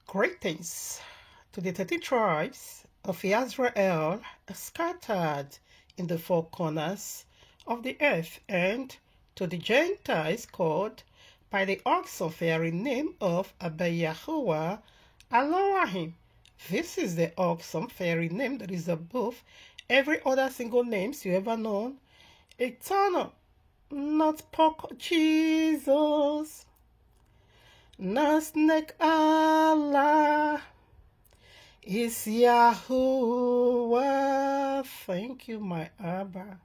Greetings to the 30 tribes of Israel scattered in the four corners of the earth, and to the Gentiles called by the awesome fairy name of Abba Yahuwah Elohim. This is the awesome fairy name that is above every other single names you ever known. Eternal, not pork Jesus. Nasnek Allah is Yahuwah. Thank you, my Abba.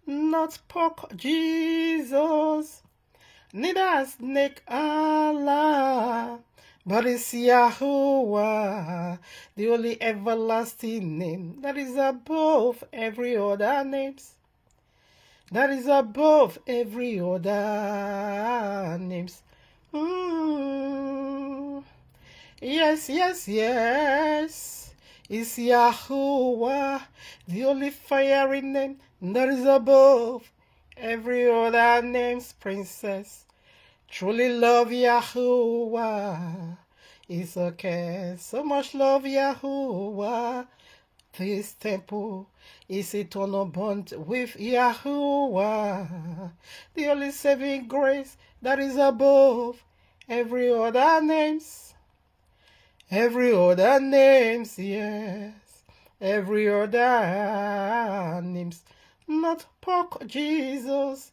Not pork Jesus, neither snake Allah, but it's Yahuwah, the only everlasting name that is above every other names. That is above every other names. Yes, yes, yes. It's Yahuwah, the only fiery name that is above every other name's princess. Truly love Yahuwah. It's okay. So much love Yahuwah. This temple is eternal bond with Yahuwah, the only saving grace that is above every other names. Every other names, yes. Every other names. Not pork Jesus,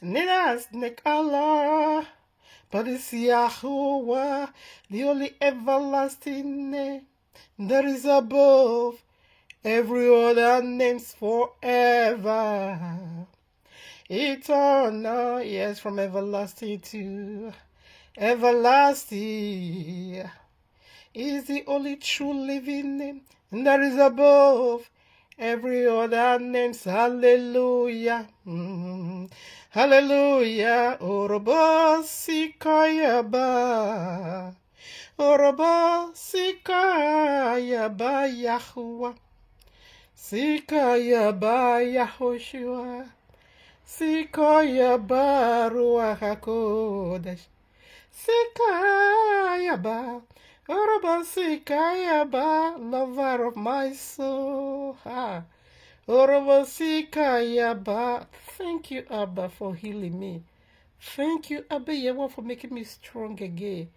neither snake Allah, but it's Yahuwah, the only everlasting name that is above every other names forever. Eternal, yes, from everlasting to everlasting, is the only true living name that is above every other names. Hallelujah. Hallelujah. Orobo sikayaba. Orobo sikayaba Yahuwah. Sikayaba Yahushua. Sikayaba Ruach HaKodesh. Sikayaba. Oroba Sikayaba, lover of my soul. Oroba Sikayaba. Thank you, Abba, for healing me. Thank you, Abba Yahuwah, for making me strong again.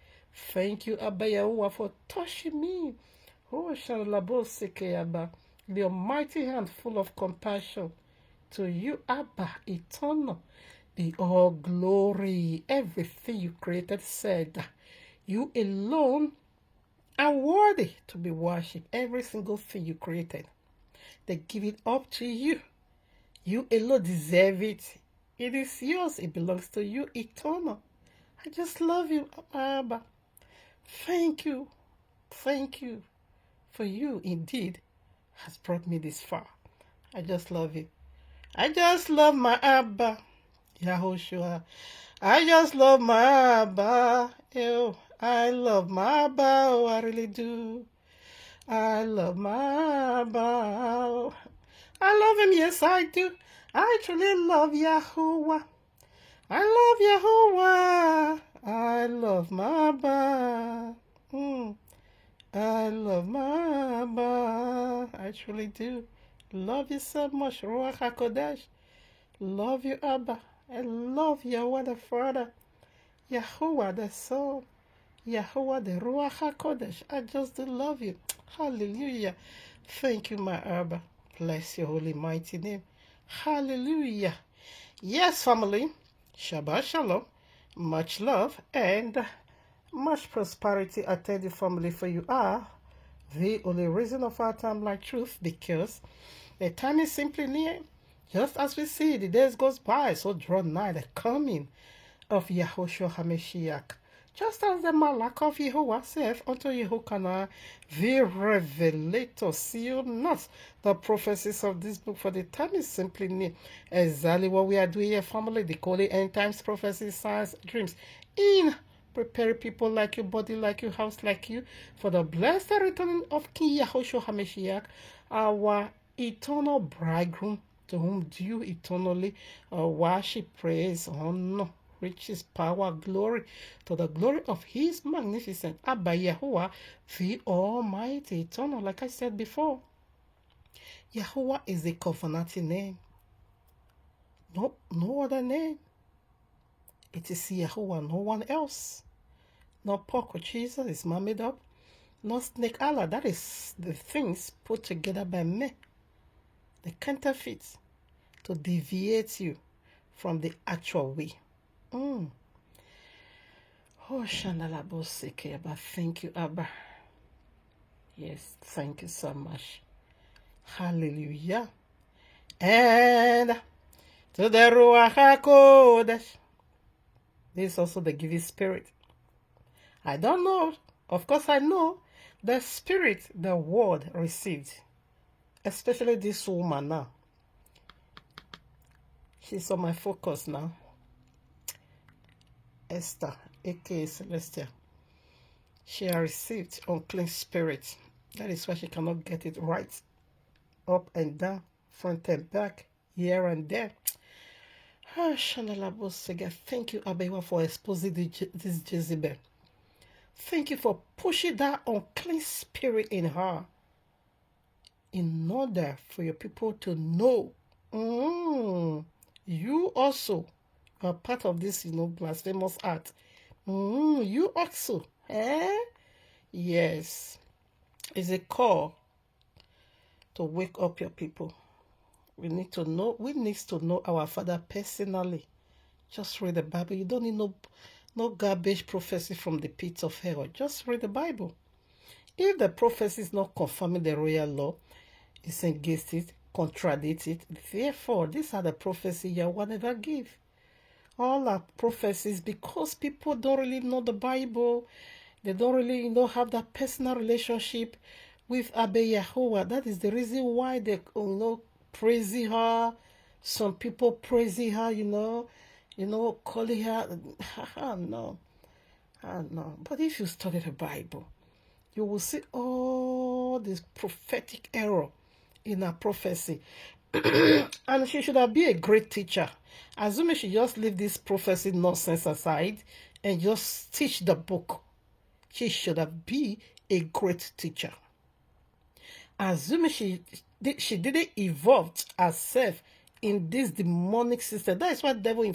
Thank you, Abba Yahuwah, for touching me. Oh, Sharialaw Sikayaba. The almighty hand full of compassion. To you, Abba, eternal, the all glory, everything you created said, you alone are worthy to be worshipped. Every single thing you created, they give it up to you. You alone deserve it. It is yours. It belongs to you, eternal. I just love you, Abba. Thank you. Thank you. For you, indeed, has brought me this far. I just love you. I just love my Abba, Yahushua. I just love my Abba. Ew, I love my Abba. Oh, I really do. I love my Abba. I love him. Yes, I do. I truly love Yahuwah. I love Yahuwah. I love my Abba. I love my Abba. I truly do. Love you so much, Ruach HaKodesh. Love you, Abba. I love Yahuwah the Father, Yahuwah the Son, Yahuwah the Ruach HaKodesh. I just do love you. Hallelujah. Thank you, my Abba. Bless your holy mighty name. Hallelujah. Yes, family. Shabbat Shalom. Much love and much prosperity attend the family, for you are the only reason of our time like truth, because the time is simply near. Just as we see the days goes by, so draw nigh the coming of Yahushua HaMashiach. Just as the Malach of Yehovah saith unto Yehokanah, the Revelator, seal not the prophecies of this book, for the time is simply near. Exactly what we are doing here, family, the holy end times prophecies, signs, dreams, in prepare people like you, body like you, house like you, for the blessed return of King Yahushua HaMashiach, our eternal bridegroom, to whom due eternally worship, praise, honor, riches, power, glory, to the glory of his magnificent Abba Yahuwah, the Almighty, eternal. Like I said before, Yahuwah is a covenanting name. No other name. It is Yahuwah, no one else. No pork or Jesus is made up. No snake Allah. That is the things put together by me. The counterfeit to deviate you from the actual way. Oh, Shandalaboseke, Abba. Thank you, Abba. Yes, thank you so much. Hallelujah. And to the Ruach HaKodesh. This is also the giving spirit. I don't know. Of course, I know the spirit the word received. Especially this woman now. She's on my focus now. Esther, aka Celestia. She has received unclean spirit. That is why she cannot get it right. Up and down, front and back, here and there. Thank you, Abba, for exposing this Jezebel. Thank you for pushing that unclean spirit in her. In order for your people to know. You also are part of this, blasphemous act. You also. Yes. It's a call to wake up your people. We need to know our Father personally. Just read the Bible. You don't need no garbage prophecy from the pits of hell. Just read the Bible. If the prophecy is not confirming the royal law, it's against it, contradicts it. Therefore, these are the prophecies Yahweh never give. All are prophecies because people don't really know the Bible. They don't really have that personal relationship with Abba Yahuwah. That is the reason why they praising her. Some people praising her, calling her. No. But if you study the Bible, you will see all this prophetic error in her prophecy. And she should have been a great teacher. Assuming she just leave this prophecy nonsense aside and just teach the book. She should have been a great teacher. Assuming she didn't evolve herself in this demonic system. That is why the devil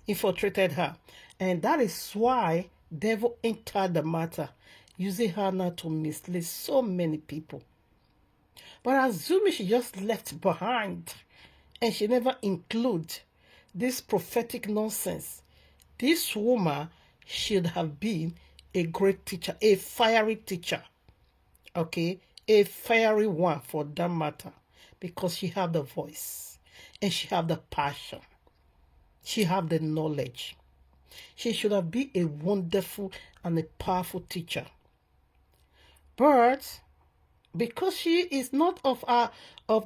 infiltrated her. And that is why devil entered the matter, using her now to mislead so many people. But assuming she just left behind and she never include this prophetic nonsense, this woman should have been a great teacher, a fiery teacher. Okay? A fiery one for that matter. Because she have the voice. And she have the passion. She have the knowledge. She should have been a wonderful and a powerful teacher. But because she is not of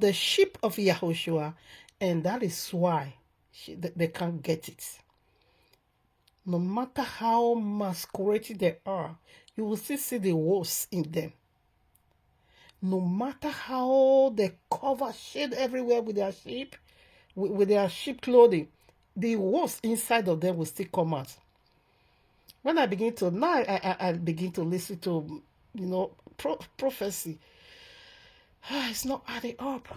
the sheep of Yahushua, and that is why they can't get it. No matter how masquerading they are, you will still see the wolves in them. No matter how they cover shade everywhere with their sheep, with their sheep clothing, the wolves inside of them will still come out. When I begin to I begin to listen to prophecy. It's not adding up.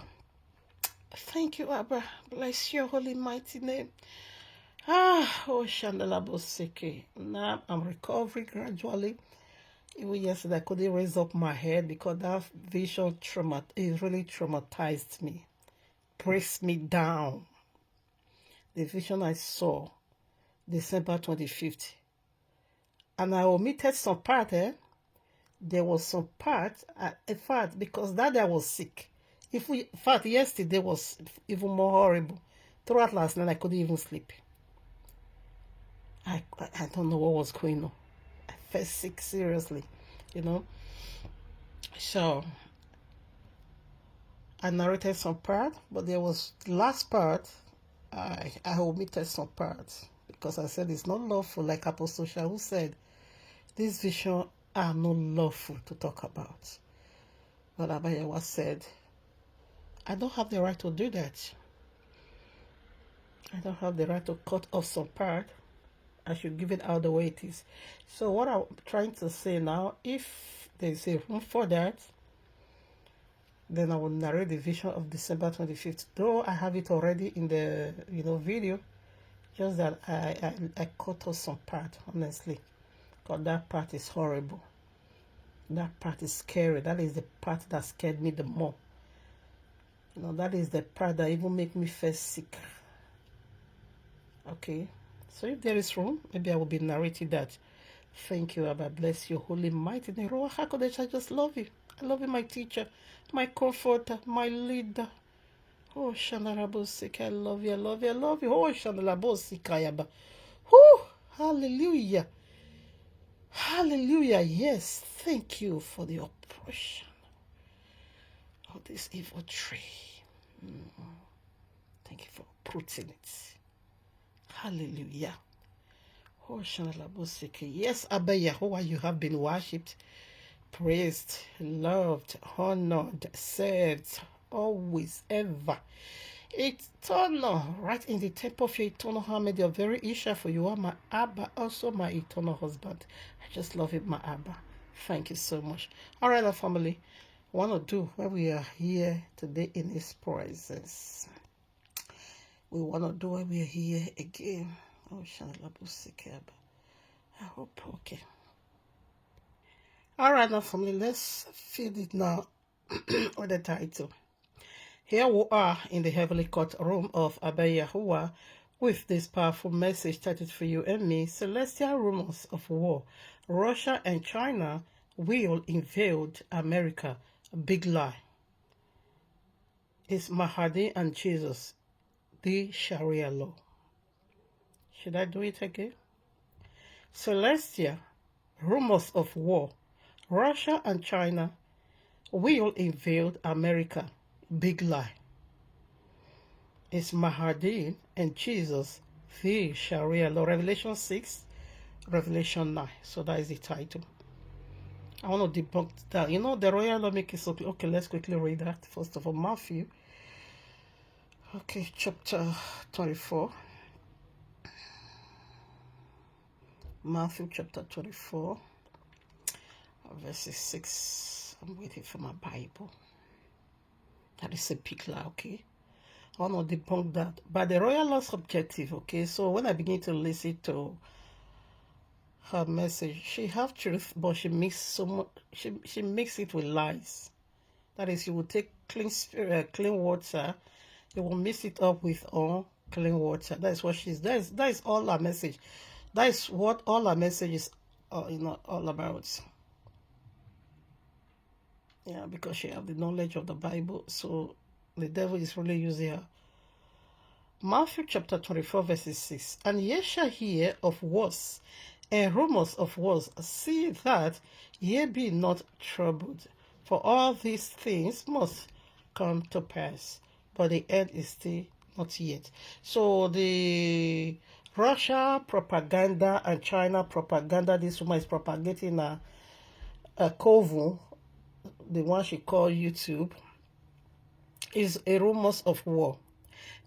Thank you, Abba. Bless your holy mighty name. Shandalaboseke. Now I'm recovering gradually. Even yesterday I couldn't raise up my head because that vision it really traumatized me. Pressed me down. The vision I saw December 25th. And I omitted some part, There was some part, in fact, because that day I was sick. In fact, yesterday was even more horrible. Throughout last night, I couldn't even sleep. I don't know what was going on. I felt sick, seriously, So, I narrated some part, but there was the last part, I omitted some parts. Because I said it's not lawful, like Apostle Sharialaw said. This vision are not lawful to talk about. But Abba Yahuwah said, I don't have the right to do that. I don't have the right to cut off some part I should give it out the way it is. So what I'm trying to say now, if there's a room for that, then I will narrate the vision of December 25th. Though I have it already in the video, just that I cut off some part, honestly, because that part is horrible. That part is scary. That is the part that scared me the more. That is the part that even make me feel sick. Okay, so if there is room, maybe I will be narrating that. Thank you, Abba. Bless you, holy mighty name. YAHUAH'S, I just love you. I love you, my teacher, my comforter, my leader. Oh, Shandarabosika, I love you, I love you, I love you. Oh, Shandarabosika, Abba. Oh, hallelujah. Hallelujah. Yes, thank you for the oppression of this evil tree. Thank you for uprooting it. Hallelujah. Oh, Shandarabosika. Yes, Abba Yahuwah, you have been worshipped, praised, loved, honored, served, always, ever. Eternal, right in the temple of your eternal harmony, your very Isha, for you are my Abba, also my eternal husband. I just love it, my Abba. Thank you so much. All right, our family, what to do when we are here today in His presence? We want to do when we are here again. Oh, I hope, okay. All right, now, family, let's feed it now with the title. Here we are in the heavenly courtroom of Abba Yahuwah with this powerful message started for you and me. Celestial rumors of war. Russia and China will invade America. Big lie. It's Imahd and Jesus, the Sharialaw. Should I do it again? Celestial rumors of war. Russia and China will invade America. Big lie. It's Imahd and Jesus, the Sharialaw. Revelation 6, Revelation 9. So that is the title. I want to debunk that. The royal law make it so clear. Okay, let's quickly read that. First of all, Matthew. Okay, chapter 24. Matthew chapter 24, verses 6. I'm waiting for my Bible. That is a big lie, okay? I want to debunk that. But the royal law's objective, okay? So when I begin to listen to her message, she have truth, but she mix so much. She mix it with lies. That is, you will take clean water, you will mix it up with clean water. That is what she's. That is all her message. That is what all her message is. All about. Yeah, because she have the knowledge of the Bible, so the devil is really using her. Matthew chapter 24, verses 6. And ye shall hear of wars and rumors of wars. See that ye be not troubled, for all these things must come to pass, but the end is still not yet. So the Russia propaganda and China propaganda, this woman is propagating a Kovu, the one she called YouTube, is a rumors of war,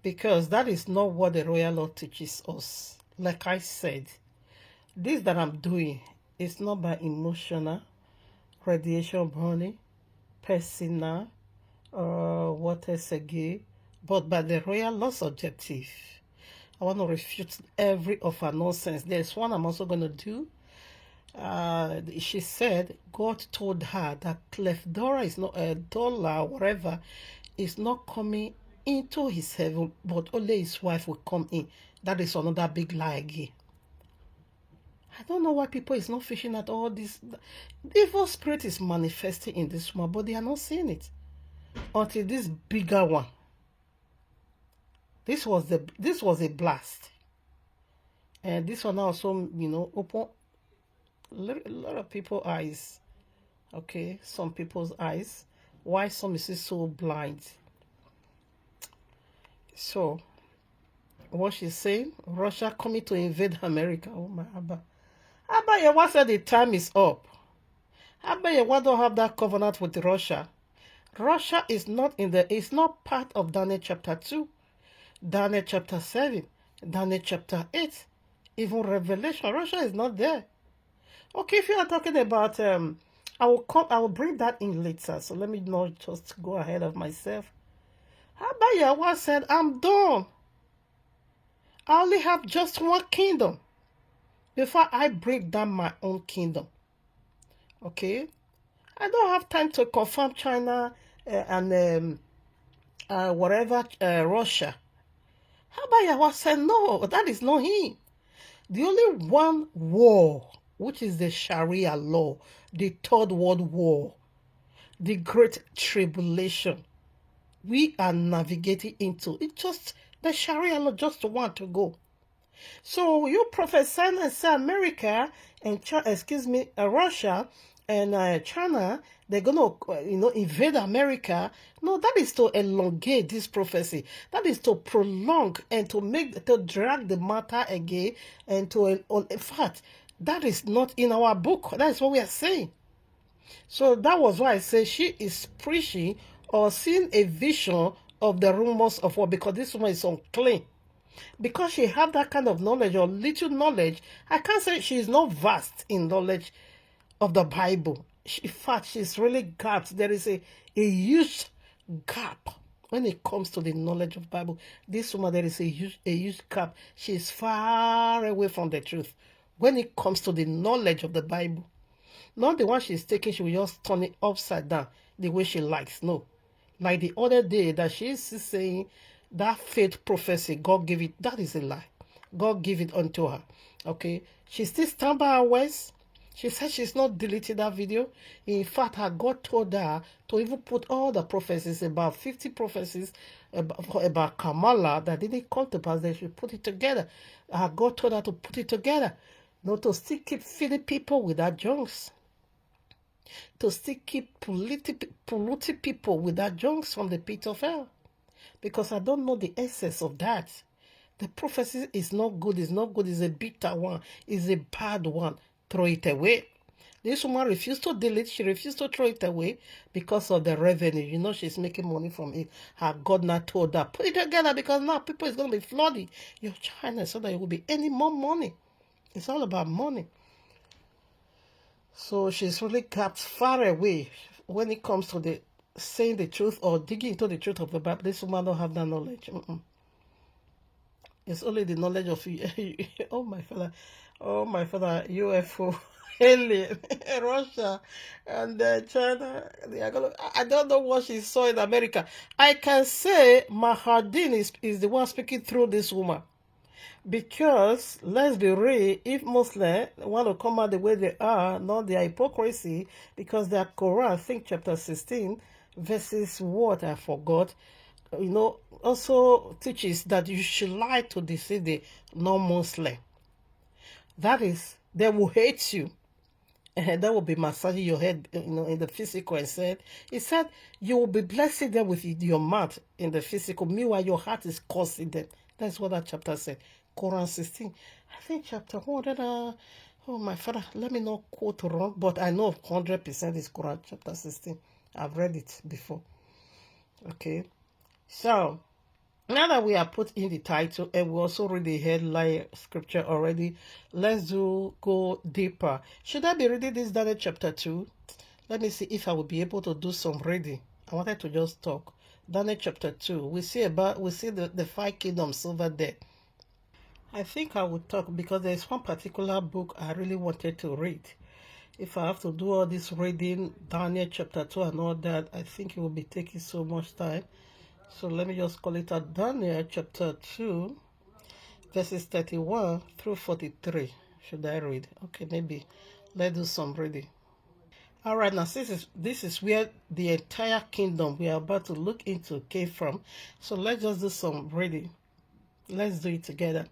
because that is not what the royal law teaches us. Like I said, this that I'm doing is not by emotional, radiation burning, personal, what else again, but by the royal law's objective. I want to refute every of her nonsense. There's one I'm also going to do. She said God told her that Clef Dora is not a dollar, whatever, is not coming into his heaven, but only his wife will come in. That is another big lie again. I don't know why people is not fishing at all this. The evil spirit is manifesting in this one, but they are not seeing it until this bigger one. This was a blast, and this one also, open a lot of people's eyes. Okay, some people's eyes. Why some is so blind? So, what she's saying, Russia coming to invade America. Oh my Abba. Abba Yahuwah said the time is up. Abba Yahuwah don't have that covenant with Russia. Russia is not it's not part of Daniel chapter 2, Daniel chapter 7, Daniel chapter 8. Even Revelation, Russia is not there. Okay, if you are talking about, I will bring that in later. So let me not just go ahead of myself. How about Yahweh said, I'm done. I only have just one kingdom before I break down my own kingdom. Okay? I don't have time to confirm China and whatever, Russia. How about Yahweh said, no, that is not him. The only one war, which is the Sharia law, the Third World War, the Great Tribulation, we are navigating into. It's just the Sharia law, just want to go. So you prophesy and say America and Russia and China, they're gonna invade America. No, that is to elongate this prophecy. That is to prolong and to drag the matter again and in fact, that is not in our book. That is what we are saying. So that was why I say she is preaching or seeing a vision of the rumors of war, because this woman is unclean. Because she had that kind of knowledge or little knowledge, I can't say she is not vast in knowledge of the Bible. In fact, she's really gapped. There is a huge gap when it comes to the knowledge of the Bible. This woman, there is a huge gap. She is far away from the truth when it comes to the knowledge of the Bible. Not the one she's taking, she will just turn it upside down the way she likes. No. Like the other day that she's saying that faith prophecy, God gave it, that is a lie. God gave it unto her. Okay? She still stand by her words. She said she's not deleting that video. In fact, her God told her to even put all the prophecies, about 50 prophecies about Kamala that didn't come to pass. They should put it together. Her God told her to put it together. Not to still keep feeding people with that junks. To still keep polluting people with that junks from the pit of hell. Because I don't know the essence of that. The prophecy is not good, it's not good, it's a bitter one, it's a bad one. Throw it away. This woman refused to delete, she refused to throw it away because of the revenue. You know, she's making money from it. Her God now told her, put it together because now people is going to be flooding your China so that it will be any more money. It's all about money. So she's really kept far away when it comes to the saying the truth or digging into the truth of the Bible. This woman don't have that knowledge. It's only the knowledge of oh my father, UFO, alien, Russia, and China. They are gonna, I don't know what she saw in America. I can say Mahardin is the one speaking through this woman. Because, let's be real, if Muslims want to come out the way they are, not their hypocrisy, because their Quran, I think chapter 16, verses what I forgot, also teaches that you should lie to deceive the non-Muslim. That is, they will hate you. And that will be massaging your head, in the physical. And he said, you will be blessing them with your mouth in the physical. Meanwhile, your heart is cursing them. That's what that chapter said. Quran 16. I think chapter 100. Oh, my father, let me not quote wrong, but I know 100% is Quran chapter 16. I've read it before. Okay. So, now that we have put in the title and we also read the headline scripture already, let's go deeper. Should I be reading this Daniel chapter 2? Let me see if I will be able to do some reading. I wanted to just talk. Daniel chapter 2. We see the 5 kingdoms over there. I think I will talk because there's one particular book I really wanted to read. If I have to do all this reading, Daniel chapter 2 and all that, I think it will be taking so much time. So let me just call it out. Daniel chapter 2, verses 31 through 43. Should I read? Okay, maybe. Let's do some reading. All right, now this is where the entire kingdom we are about to look into came from. So let's just do some reading. Let's do it together.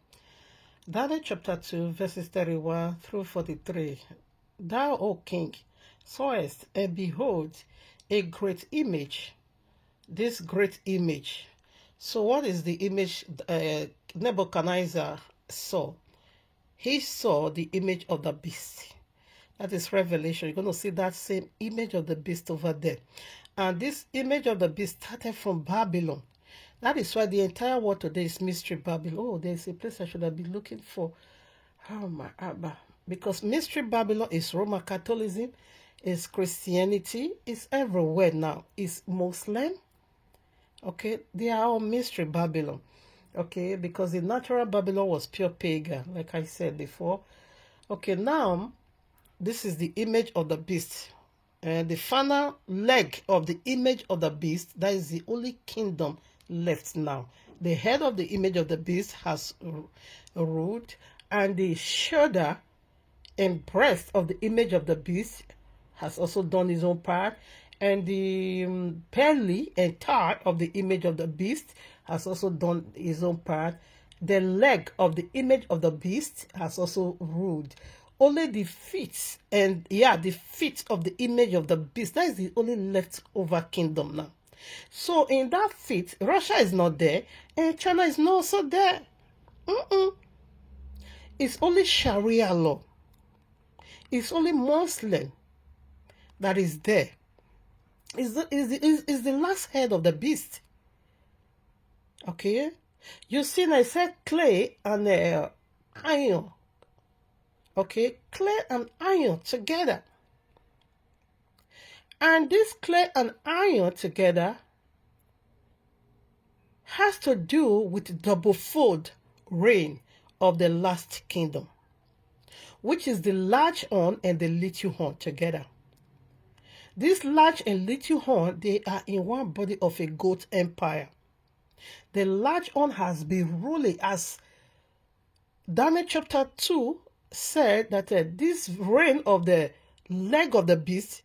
Daniel chapter 2, verses 31 through 43. Thou, O king, sawest, and behold, a great image. This great image. So what is the image Nebuchadnezzar saw? He saw the image of the beast. That is Revelation. You're going to see that same image of the beast over there. And this image of the beast started from Babylon. That is why the entire world today is mystery Babylon. Oh, there's a place I should have been looking for. Oh my Abba. Because Mystery Babylon is Roman Catholicism, is Christianity, is everywhere now. Is Muslim. Okay, they are all Mystery Babylon. Okay, because the natural Babylon was pure pagan, like I said before. Okay, now this is the image of the beast. And the final leg of the image of the beast, that is the only kingdom left now. The head of the image of the beast has ruled, and the shoulder and breast of the image of the beast has also done his own part, and the belly and thigh of the image of the beast has also done his own part. The leg of the image of the beast has also ruled. Only the feet the feet of the image of the beast, that is the only leftover kingdom now. So in that feet, Russia is not there, and China is not also there. It's only Sharia law. It's only Muslim that is there. Is the last head of the beast. Okay? You see, I said clay and iron. Okay? Clay and iron together. And this clay and iron together has to do with double-fold reign of the last kingdom, which is the large horn and the little horn together. This large and little horn, they are in one body of a goat empire. The large horn has been ruling, as Daniel chapter 2 said, that this reign of the leg of the beast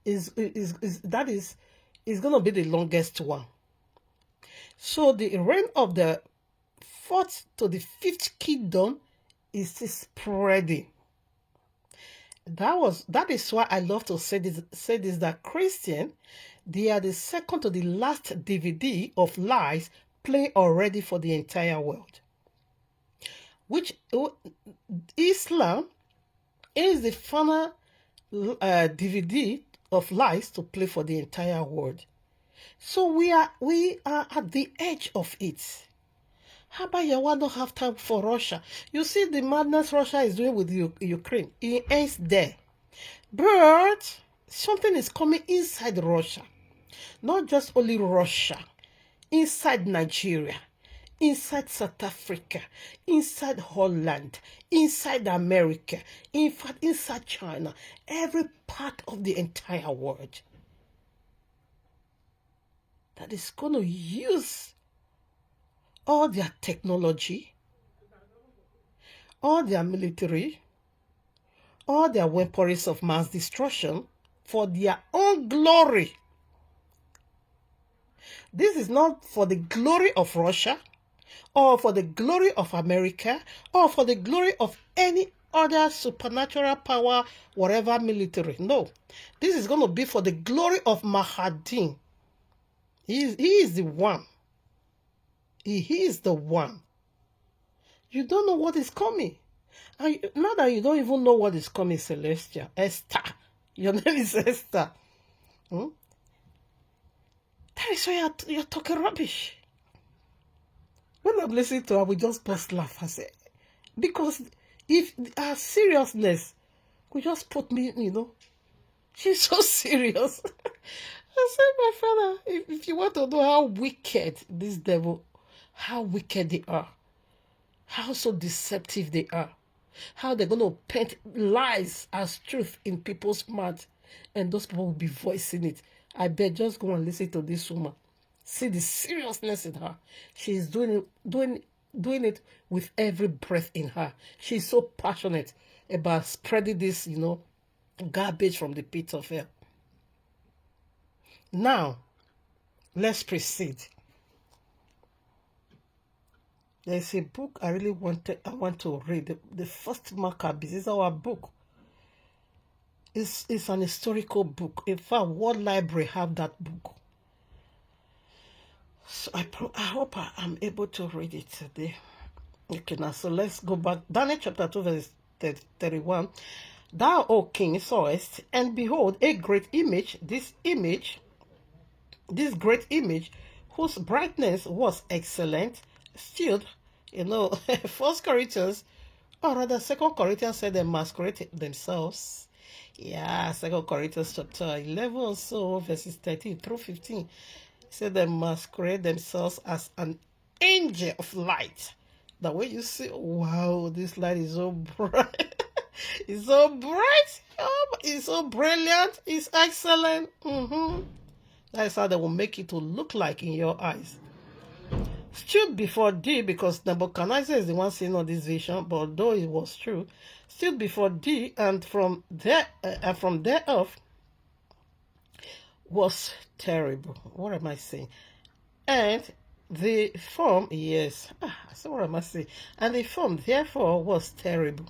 is going to be the longest one. So the reign of the fourth to the fifth kingdom is spreading. That is why I love to say this that Christian, they are the second to the last DVD of lies play already for the entire world. Which Islam is the final DVD of lies to play for the entire world. So we are at the edge of it. How about YAHUAH don't have time for Russia? You see the madness Russia is doing with Ukraine. It ends there. But something is coming inside Russia. Not just only Russia. Inside Nigeria. Inside South Africa. Inside Holland. Inside America. In fact, inside China. Every part of the entire world. That is going to use all their technology, all their military, all their weaponries of mass destruction for their own glory. This is not for the glory of Russia, or for the glory of America, or for the glory of any other supernatural power, whatever military. No. This is going to be for the glory of Mahdi. He is the one. He is the one. You don't know what is coming. And now that you don't even know what is coming, Celestia, Esther. Your name is Esther. That is why you're talking rubbish. When I'm listening to her, we just burst laugh. I say, because if her seriousness could just put me, she's so serious. I said, my father, if you want to know how wicked this devil, how wicked they are, how so deceptive they are, how they're going to paint lies as truth in people's mouths, and those people will be voicing it. I bet just go and listen to this woman. See the seriousness in her. She's doing it with every breath in her. She's so passionate about spreading this, garbage from the pit of hell. Now, let's proceed. There's a book I want to read. The first Maccabees is our book. It's an historical book. In fact, World Library have that book. So I hope I'm able to read it today. Okay, now, so let's go back. Daniel chapter 2, verse 31. Thou, O king, sawest, and behold, a great image, this great image, whose brightness was excellent, still, 1 Corinthians Or rather, Second Corinthians said they masquerade themselves. Yeah, Second Corinthians chapter 11 or so, verses 13 through 15. Said they masquerade themselves as an angel of light. The way you see, wow, this light is so bright. It's so bright. Oh, it's so brilliant. It's excellent. That's how they will make it to look like in your eyes. Stood before thee, because Nebuchadnezzar is the one seeing all this vision, but though it was true, stood before thee, and from there off was terrible. What am I saying? And the form, yes. So what am I saying? And the form, therefore, was terrible.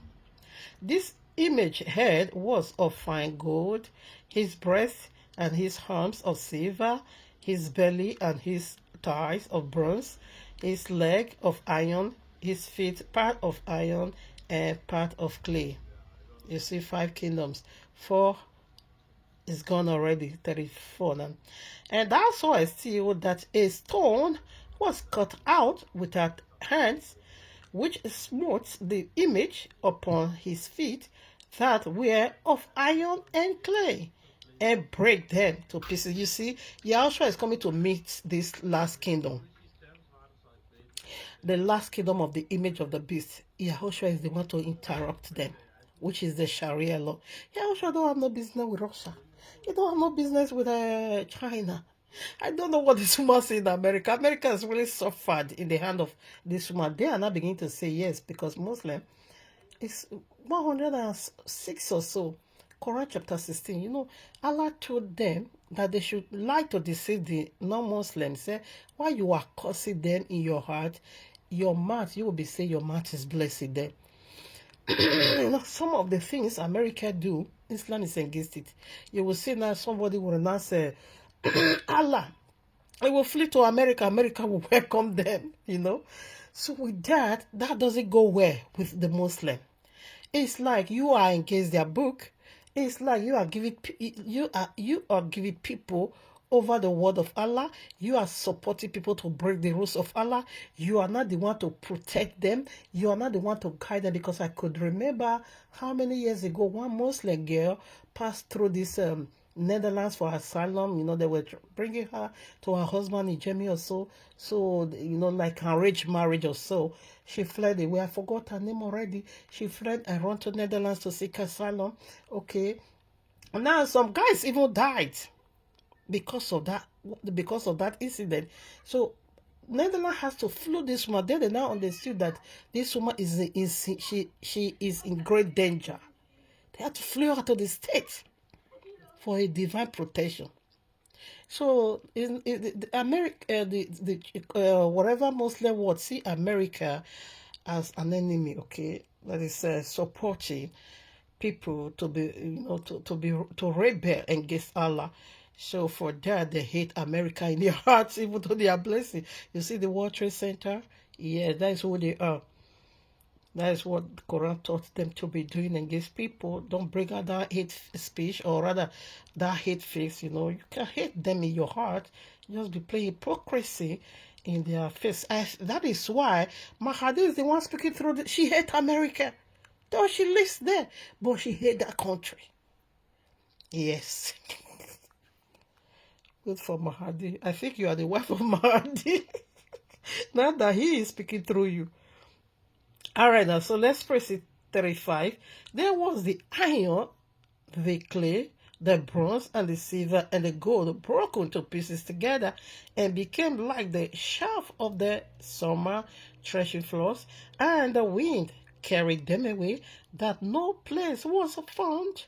This image head was of fine gold, his breast and his arms of silver, his belly and his thighs of bronze, his leg of iron, his feet part of iron and part of clay. You see 5 kingdoms. 4 is gone already, 34 now. And thou sawest still that a stone was cut out without hands, which smote the image upon his feet that were of iron and clay, and break them to pieces. You see, Yahushua is coming to meet this last kingdom. The last kingdom of the image of the beast. Yahushua is the one to interrupt them, which is the Sharialaw. Yahushua don't have no business with Russia. He don't have no business with China. I don't know what this woman say in America. America has really suffered in the hand of this woman. They are now beginning to say yes, because Muslim is 106 or so. Quran chapter 16. You know, Allah told them that they should like to deceive the non-Muslims. Say, while you are cursing them in your heart, your mouth, you will be saying your mouth is blessed them. You know, some of the things America do, Islam is against it. You will see now somebody will not say, Allah, I will flee to America. America will welcome them, you know. So with that doesn't go well with the Muslim. It's like you are against their book. It's like you are giving people over the word of Allah. You are supporting people to break the rules of Allah. You are not the one to protect them. You are not the one to guide them. Because I could remember how many years ago one Muslim girl passed through this Netherlands for asylum. You know, they were bringing her to her husband in Germany or so. So, you know, like arranged marriage or so. She fled away. I forgot her name already. She fled and ran to Netherlands to seek asylum. Okay. Now, some guys even died because of that incident. So, Netherlands has to flee this woman. Then they now understood that this woman she is in great danger. They had to flee her to the States for a divine protection. So in the America, whatever Muslim would see America as an enemy, okay, that is supporting people to be, you know, to rebel against Allah. So for that, they hate America in their hearts, even though they are blessing. You see the World Trade Center? Yeah, that is who they are. That is what the Quran taught them to be doing against people. Don't bring out that hate speech, or rather that hate face. You know, you can hate them in your heart. Just be playing hypocrisy in their face. That is why Mahdi is the one speaking through. She hates America. Though she lives there, but she hates that country. Yes. Good for Mahdi. I think you are the wife of Mahdi. Now that he is speaking through you. All right, now, so let's press it 35. There was the iron, the clay, the bronze, and the silver, and the gold broken to pieces together and became like the chaff of the summer threshing floors, and the wind carried them away, that no place was found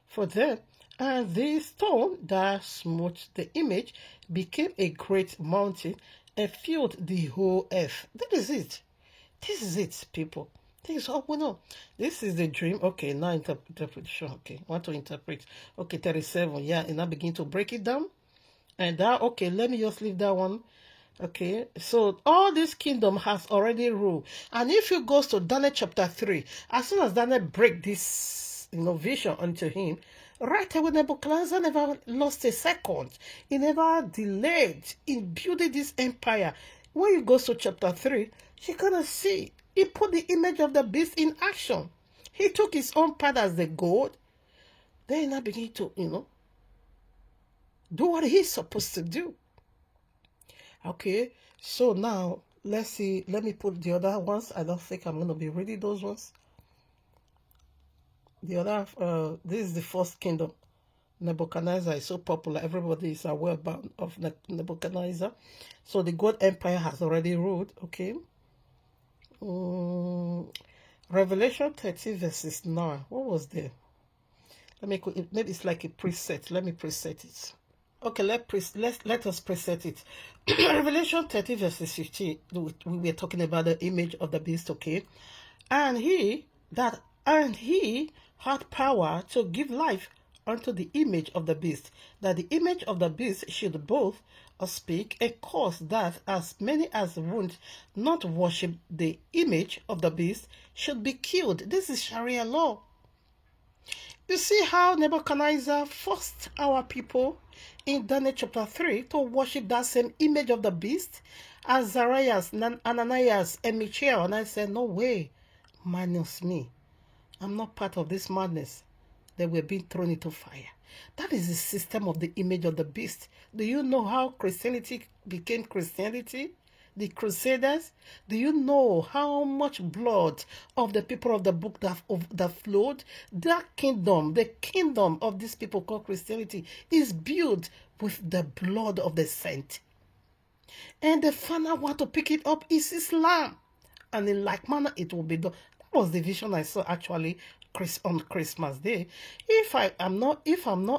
for them. And the stone that smote the image became a great mountain and filled the whole earth. That is it. This is it, people. This is all we know. This is the dream. Okay, now interpretation. Okay, want to interpret. Okay, 37. Yeah, and I begin to break it down. And that, okay, let me just leave that one. Okay, so all this kingdom has already ruled. And if you go to Daniel chapter 3, as soon as Daniel break this, you know, vision unto him, right away Nebuchadnezzar never lost a second. He never delayed in building this empire. When you go to chapter 3, you're going to see He put the image of the beast in action. He took his own part as the gold. Then he now began to, do what he's supposed to do. Okay, so now let's see. Let me put the other ones. I don't think I'm going to be reading those ones. The other, this is the first kingdom. Nebuchadnezzar is so popular. Everybody is aware of Nebuchadnezzar. So the gold empire has already ruled. Okay. Revelation 30 verses 9. What was there? Maybe it's like a preset. Let me preset it. Okay, let us preset it. Revelation 30 verses 15. We were talking about the image of the beast. Okay, and he had power to give life unto the image of the beast, that the image of the beast should both speak and cause that as many as would not worship the image of the beast should be killed. This is Sharialaw. You see how Nebuchadnezzar forced our people in Daniel chapter 3 to worship that same image of the beast? Azarias, Ananias, and Michael. And I said, no way, minus me. I'm not part of this madness. They were being thrown into fire. That is the system of the image of the beast. Do you know how Christianity became Christianity? The Crusaders. Do you know how much blood of the people of the book that flowed? That kingdom, the kingdom of these people called Christianity, is built with the blood of the saint. And the final one to pick it up is Islam. And in like manner, it will be done. That was the vision I saw actually on Christmas Day. If I'm not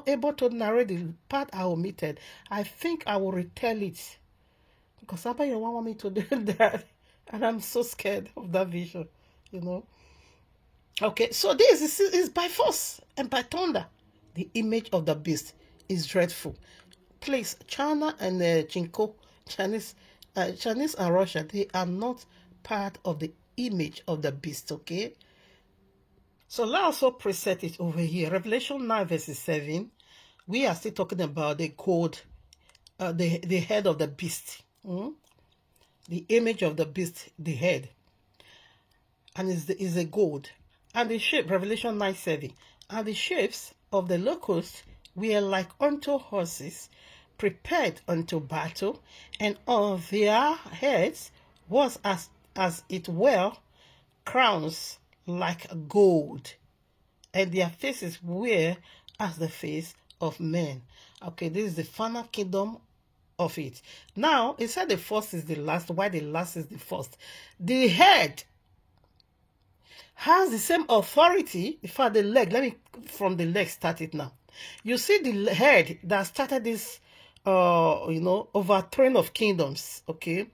able to narrate the part I omitted, I think I will retell it. Because somebody want me to do that. And I'm so scared of that vision, Okay, so this is by force and by thunder. The image of the beast is dreadful. Please, China and Chinese and Russia, they are not part of the image of the beast, okay? So let's also preset it over here. Revelation 9 verses 7. We are still talking about the gold, the head of the beast. The image of the beast, the head. And is a gold. And the shape, Revelation 9:7. And the shapes of the locusts were like unto horses, prepared unto battle, and on their heads was as it were crowns like gold, and their faces were as the face of men. Okay, this is the final kingdom of it. Now, it said the first is the last. Why the last is the first? The head has the same authority. In fact, the leg, let me from the leg start it now. You see the head that started this, overthrowing of kingdoms, okay,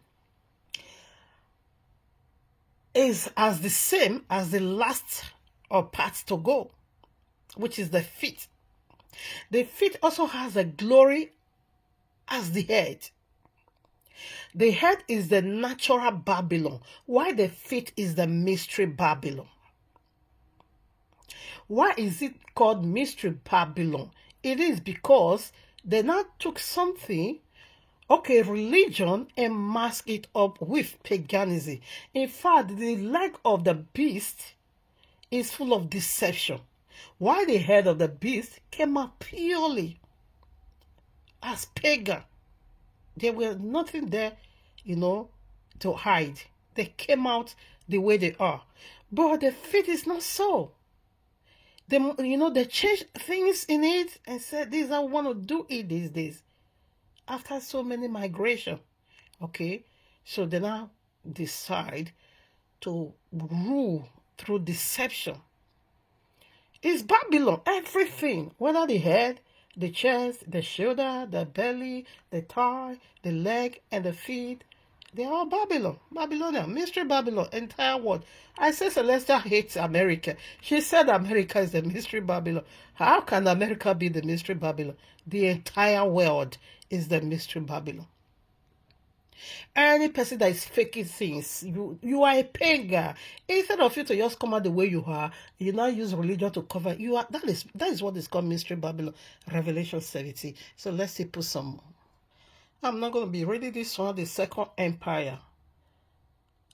is as the same as the last part to go, which is the feet. The feet also has a glory as the head. The head is the natural Babylon, while the feet is the mystery Babylon. Why is it called mystery Babylon? It is because they now took something, okay, religion, and mask it up with paganism. In fact, the leg of the beast is full of deception, while the head of the beast came out purely as pagan. There was nothing there, to hide. They came out the way they are. But the feet is not so. They changed things in it and said, this is how I want to do it these days. After so many migration, okay, so they now decide to rule through deception. It's Babylon, everything, whether the head, the chest, the shoulder, the belly, the thigh, the leg, and the feet, they're all Babylon, Babylonian, mystery Babylon, entire world. I say Celestia hates America. She said America is the mystery Babylon. How can America be the mystery Babylon? The entire world is the mystery Babylon. Any person that is faking things, you are a pagan. Instead of you to just come out the way you are, you now use religion to cover you. That is what is called mystery Babylon, Revelation 17. So let's see, put some. I'm not going to be reading this one, the second empire.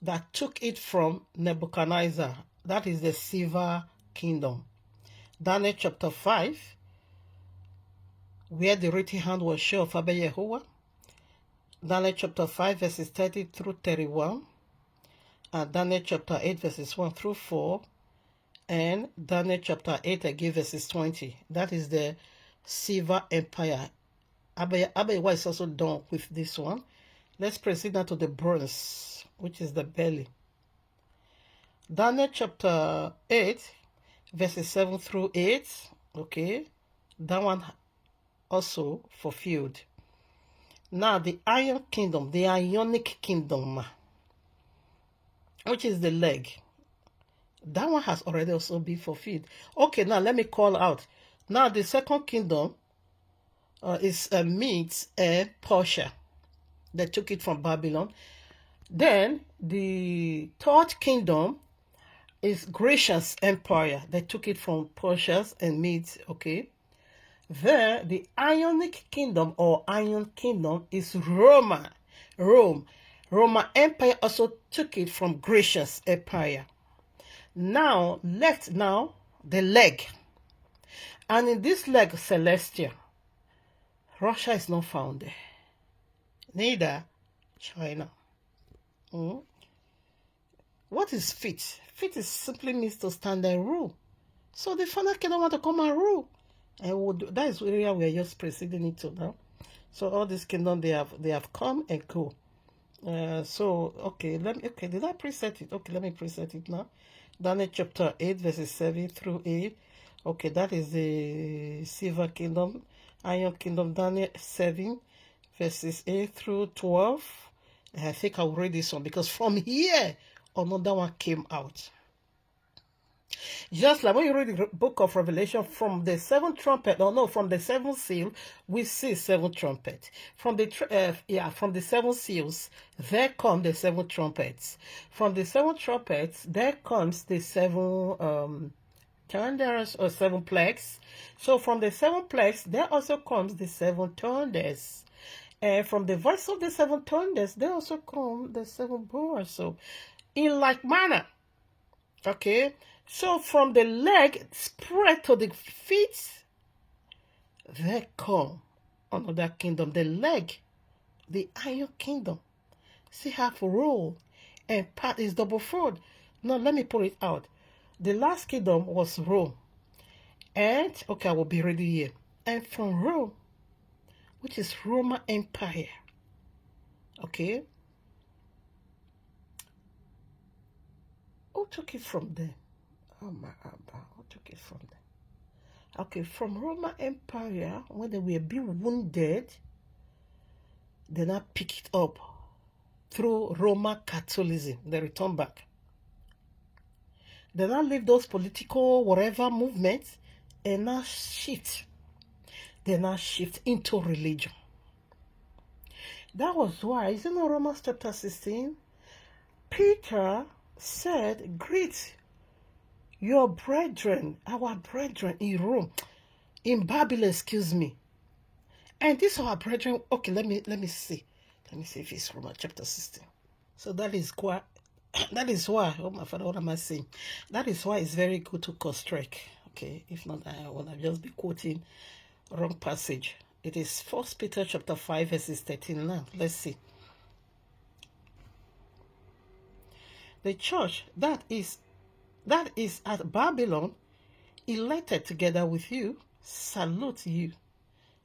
that took it from Nebuchadnezzar. That is the silver kingdom. Daniel chapter 5, where the written hand was shown of Abba Yahuwah. Daniel chapter 5, verses 30 through 31. And Daniel chapter 8, verses 1 through 4. And Daniel chapter 8, again, verses 20. That is the silver empire. Abba Yahuwah is also done with this one. Let's proceed now to the bronze, which is the belly. Daniel chapter 8, verses 7 through 8. Okay, that one also fulfilled. Now the iron kingdom, the ionic kingdom, which is the leg. That one has already also been fulfilled. Okay, now let me call out. Now the second kingdom is Medes and Persia. They took it from Babylon. Then the third kingdom is Grecia's empire. They took it from Persia and Medes. Okay. There, the Ionic kingdom or Iron kingdom is Rome. Roman empire also took it from Grecia's empire. Now, left now the leg. And in this leg, Celestia, Russia is not found there. Neither China. What is feet? Feet is simply means to stand and rule. So the final kingdom want to come and rule. And that is the area we are just proceeding into now. So all this kingdom they have come and go. Okay, did I preset it? Okay, let me preset it now. Daniel chapter 8, verses 7 through 8. Okay, that is the silver kingdom, iron kingdom. Daniel 7, verses 8 through 12. And I think I'll read this one because from here another one came out. Just like when you read the book of Revelation, from the seventh trumpet, from the seventh seal, we see seven trumpets. From the seven seals, there come the seven trumpets. From the seven trumpets, there comes the seven thunders or seven plagues. So from the seven plagues, there also comes the seven thunders. And from the voice of the seven thunders, there also come the seven bowls. So in like manner, okay. So from the leg spread to the feet, there come another kingdom. The leg, the iron kingdom, see half rule and part is double fold. Now let me pull it out. The last kingdom was Rome. And, okay, I will be ready here. And from Rome, which is Roman Empire, okay, who took it from them? Oh my Abba, who took it from them? Okay, from Roman Empire, when they were being wounded, they now pick it up through Roman Catholicism. They return back. They now leave those political whatever movements and now shift. They now shift into religion. That was why, isn't it Romans chapter 16? Peter said, greet your brethren, our brethren in Rome, in Babylon, excuse me. And these are our brethren. Okay, let me see. Let me see if it's Romans chapter 16. So that is why, oh my Father, what am I saying? That is why it's very good to cross-check. Okay, if not, I will just be quoting wrong passage. It is 1 Peter chapter 5, verses 13 now. Let's see. The church that is at Babylon, elected together with you, salute you,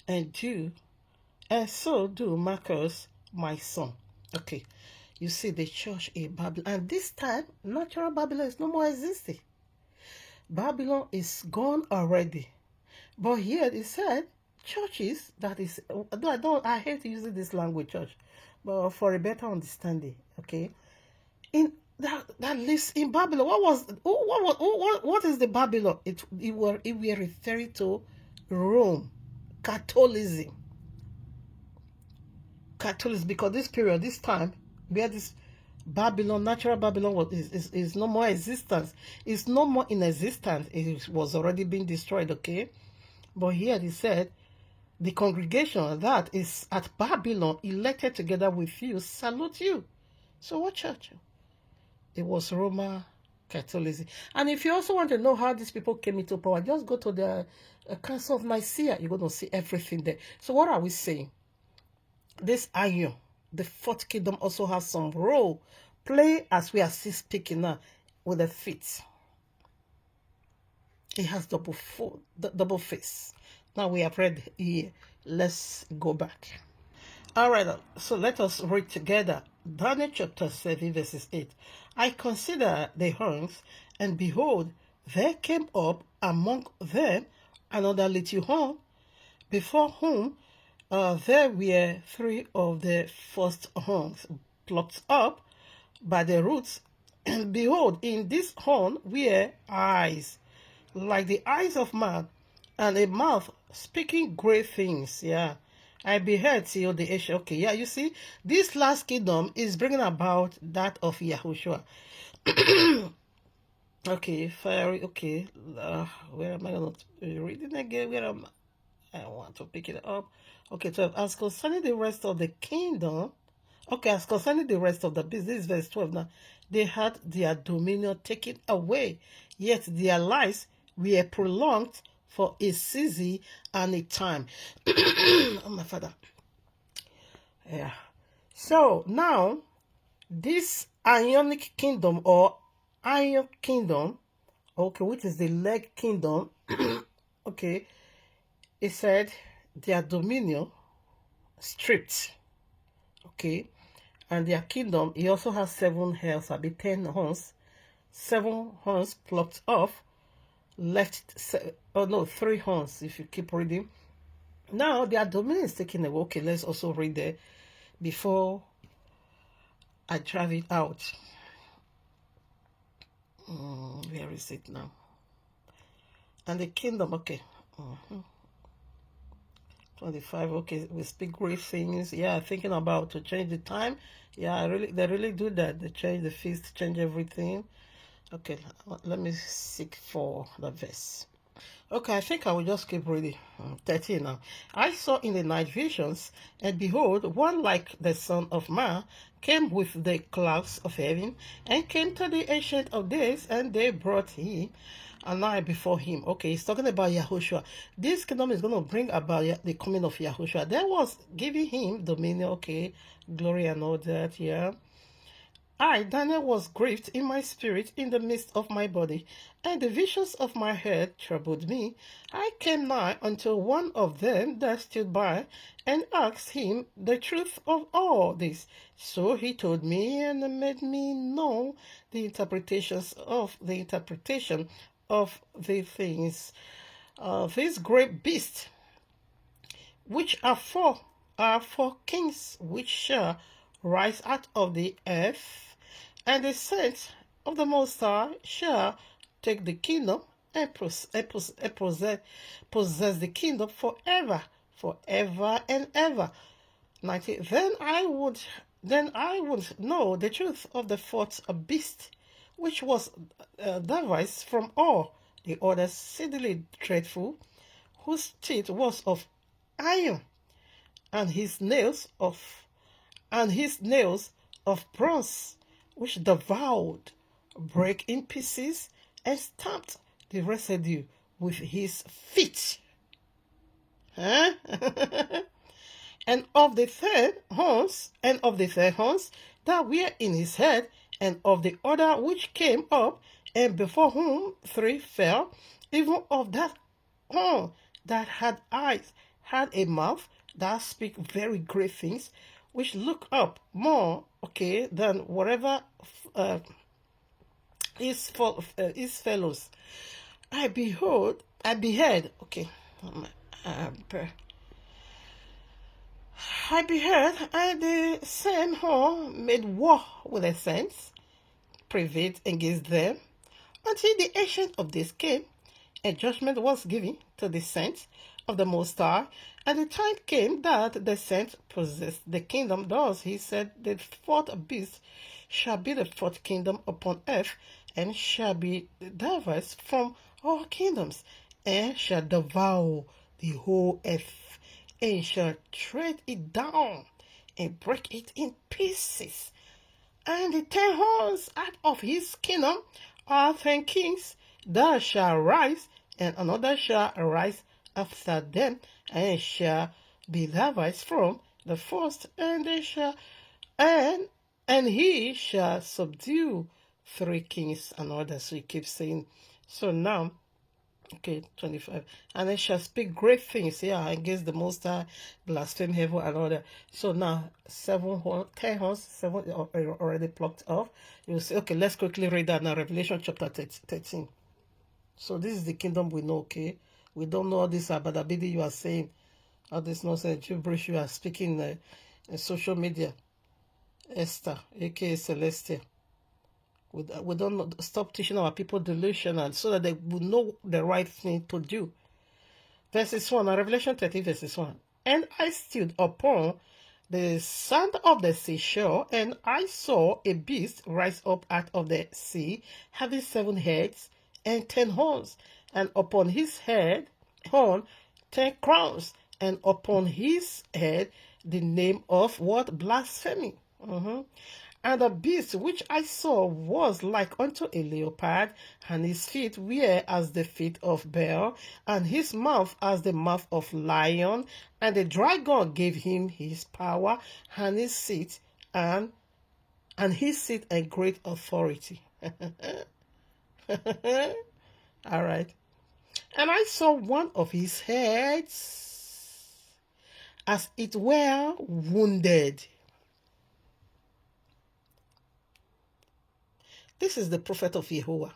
and so do Marcus, my son. Okay, you see the church in Babylon, and this time, natural Babylon is no more existing. Babylon is gone already. But here it said, churches, that is, I hate using this language, church, but for a better understanding, okay, that lives in Babylon. What is the Babylon? We were referring to Rome, Catholicism, because this period, this time, where this Babylon, natural Babylon is no more existence. It's no more in existence. It was already being destroyed, okay? But here he said, the congregation that is at Babylon, elected together with you, salute you. So what church? It was Roman Catholicism. And if you also want to know how these people came into power, just go to the Council of Nicaea. You're going to see everything there. So what are we saying? This iron, the fourth kingdom, also has some role play as we are still speaking now with the feet. It has double face. Now we have read here. Let's go back. All right, so let us read together. Daniel chapter 7, verses 8. I consider the horns, and behold, there came up among them another little horn, before whom there were three of the first horns plucked up by the roots. And behold, in this horn were eyes, like the eyes of man, and a mouth speaking great things. Yeah. I beheld till the age. Okay, yeah, you see, this last kingdom is bringing about that of Yahushua. Okay, fiery. Okay, where am I not reading again? Where am I want to pick it up. Okay, 12. As concerning the rest of the kingdom, okay, as concerning the rest of the business, verse 12 now, they had their dominion taken away, yet their lives were prolonged for a season and a time. Oh, my father. Yeah. So now, this Ionic kingdom or Iron kingdom, okay, which is the leg kingdom, okay, it said their dominion stripped, okay, and their kingdom, it also has 7 hairs, I'll be 10 horns, 7 horns plucked off, left, 3 horns if you keep reading. Now their dominion is taken away. Okay, let's also read there before I drive it out. Where is it now? And the kingdom, okay. 25, okay, we speak great things. Yeah, thinking about to change the time. Yeah, they really do that. They change the feast, change everything. Okay, let me seek for the verse. Okay, I think I will just keep reading. 13 now. I saw in the night visions, and behold, one like the Son of Man came with the clouds of heaven, and came to the Ancient of Days, and they brought him and I before him. Okay, he's talking about Yahushua. This kingdom is going to bring about the coming of Yahushua. There was giving him dominion, okay, glory and all that, yeah. I, Daniel, was grieved in my spirit in the midst of my body, and the visions of my head troubled me. I came nigh unto one of them that stood by, and asked him the truth of all this. So he told me, and made me know the interpretation of the things. This great beast, which are four kings, which shall rise out of the earth, and the saints of the Most High shall take the kingdom and possess the kingdom forever and ever. 90. Then I would know the truth of the fourth beast, which was devised from all the others exceedingly dreadful, whose teeth was of iron, and his nails of bronze, which devoured, break in pieces, and stamped the residue with his feet. Huh? and of the third horns that were in his head, and of the other which came up, and before whom 3 fell, even of that horn that had eyes, had a mouth that speak very great things, which look up more, okay, than whatever his fellows. I beheld, okay, I beheld, and the same horn made war with the saints, prevailed against them, until the Ancient of Days came, and judgment was given to the saints of the Most High, and the time came that the saints possessed the kingdom. Thus he said, the fourth beast shall be the fourth kingdom upon earth, and shall be diverse from all kingdoms, and shall devour the whole earth, and shall tread it down, and break it in pieces, And the 10 horns out of his kingdom are 10 kings that shall rise, and another shall arise after them, and shall be Levites from the first, and they shall and he shall subdue 3 kings and others. So he keeps saying, so now, okay, 25. And they shall speak great things, against the Most High, blaspheme heaven and all that. So now, 10 horns, 7 are already plucked off. You say, okay, let's quickly read that now, Revelation chapter 13. So this is the kingdom we know, okay? We don't know all this abadabidi you are saying, all this nonsense, gibberish you are speaking in social media. Esther, aka Celestia. We don't stop teaching our people delusional so that they will know the right thing to do. Verses 1, Revelation 13, verses 1. And I stood upon the sand of the seashore, and I saw a beast rise up out of the sea, having 7 heads and 10 horns, and upon his horn 10 crowns, and upon his head the name of what? Blasphemy. And the beast which I saw was like unto a leopard, and his feet were as the feet of bear, and his mouth as the mouth of lion. And the dragon gave him his power, and his seat, and his seat and great authority. All right. And I saw one of his heads as it were wounded. This is the prophet of Yahuwah.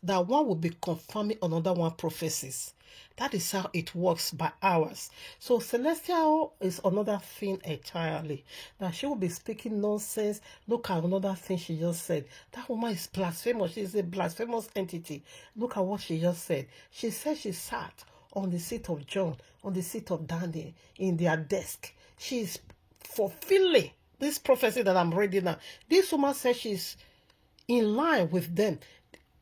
That one will be confirming another one prophecies. That is how it works by hours. So celestial is another thing entirely. That she will be speaking nonsense. Look at another thing she just said. That woman is blasphemous. She is a blasphemous entity. Look at what she just said. She said she sat on the seat of John, on the seat of Daniel, in their desk. She is fulfilling this prophecy that I'm reading now. This woman said she's in line with them.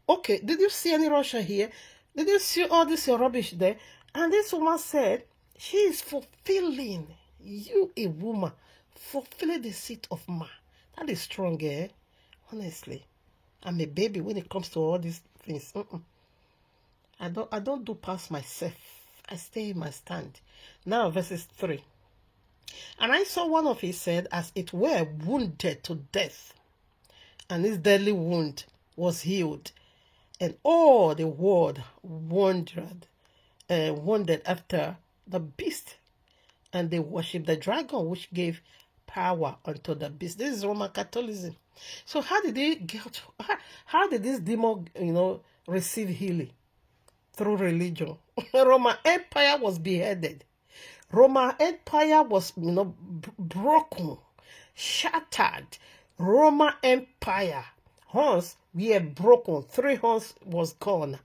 Okay, did you see any Russia here? Did you see all this rubbish there? And this woman said, she is fulfilling, you a woman, fulfilling the seat of man. That is strong, eh? Honestly. I'm a baby when it comes to all these things. I don't do past myself. I stay in my stand. Now, verses 3. And I saw one of his head as it were wounded to death, and his deadly wound was healed. And all the world wondered after the beast, and they worshipped the dragon, which gave power unto the beast. This is Roman Catholicism. So how did they get? How did this demon, receive healing? Through religion. Roman Empire was beheaded. Roman Empire was, broken, shattered. Roman Empire horns were broken. 3 horns was gone.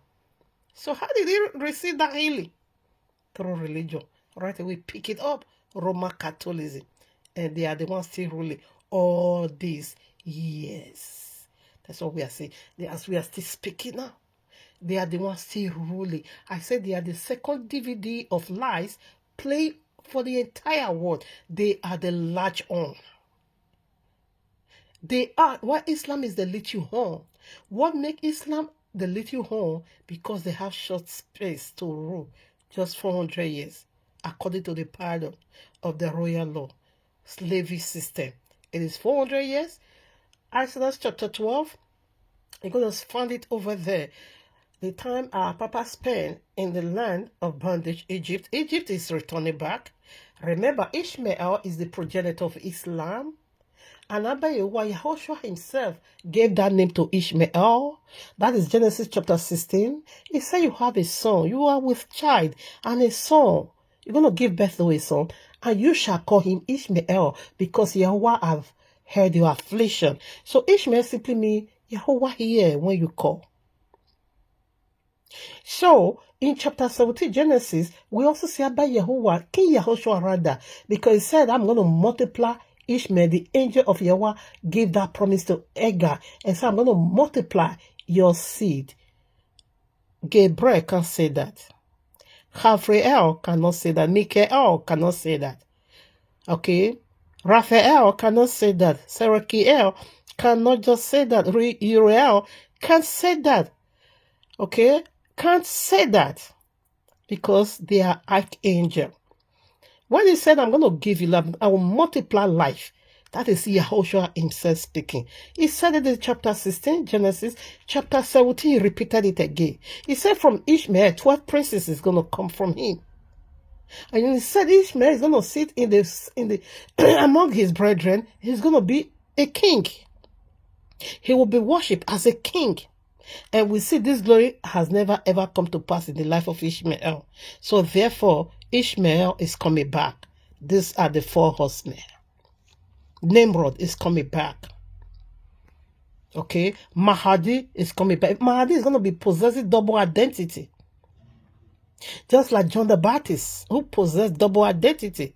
So how did he receive that healing? Through religion. Right away, pick it up. Roman Catholicism. And they are the ones still ruling all these years. That's what we are saying. As we are still speaking now, they are the ones still ruling. I said they are the second DVD of lies played for the entire world. They are the large horn. They are. Why Islam is the little horn? What makes Islam the little horn? Because they have short space to rule, just 400 years, according to the paradigm of the royal law, slavery system. It is 400 years. Exodus chapter 12. You're going to find it over there. The time our Papa spent in the land of bondage, Egypt. Egypt is returning back. Remember, Ishmael is the progenitor of Islam. And YAHUAH'S himself gave that name to Ishmael. That is Genesis chapter 16. He said you have a son. You are with child and a son. You're going to give birth to a son. And you shall call him Ishmael, because Yahuwah have heard your affliction. So Ishmael simply means Yahuwah here when you call. So in chapter 17, Genesis, we also see about Yahuwah, King Yahushua rather, because he said, I'm going to multiply Ishmael. The angel of Yahweh gave that promise to Hagar and said, I'm going to multiply your seed. Gabriel can't say that. Raphael cannot say that. Michael cannot say that. Okay? Raphael cannot say that. Serachiel cannot just say that. Uriel can't say that. Okay? Can't say that. Because they are archangel. When he said, I'm going to give you love, I will multiply life. That is Yahushua himself speaking. He said it in chapter 16, Genesis. Chapter 17, he repeated it again. He said from Ishmael, 12 princes is going to come from him. And he said Ishmael is going to sit in the among his brethren. He's going to be a king. He will be worshipped as a king. And we see this glory has never ever come to pass in the life of Ishmael. So therefore, Ishmael is coming back. These are the 4 horsemen. Nimrod is coming back. Okay? Mahdi is coming back. Mahdi is going to be possessing double identity. Just like John the Baptist, who possessed double identity.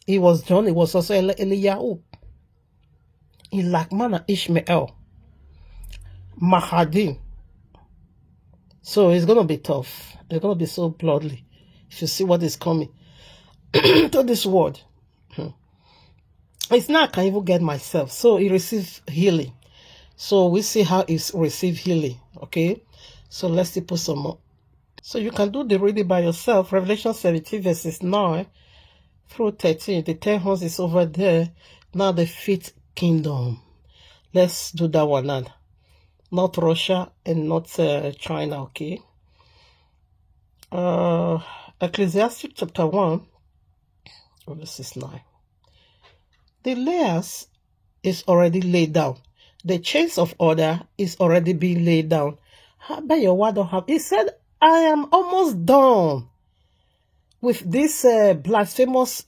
He was John, he was also Eliyahu. In like manner, Ishmael. Mahdi. So it's going to be tough. It's going to be so bloodly. If you see what is coming to this world. It's not I can even get myself. So he received healing. So we see how he received healing. Okay. So let's see put some more. So you can do the reading by yourself. Revelation 17 verses 9 through 13. The 10 horns is over there. Now the 5th kingdom. Let's do that one now. Not Russia and not China. Okay. Ecclesiastes chapter 1 verses 9. The layers is already laid down. The chains of order is already being laid down. How about your word don't have? He said, I am almost done with this blasphemous,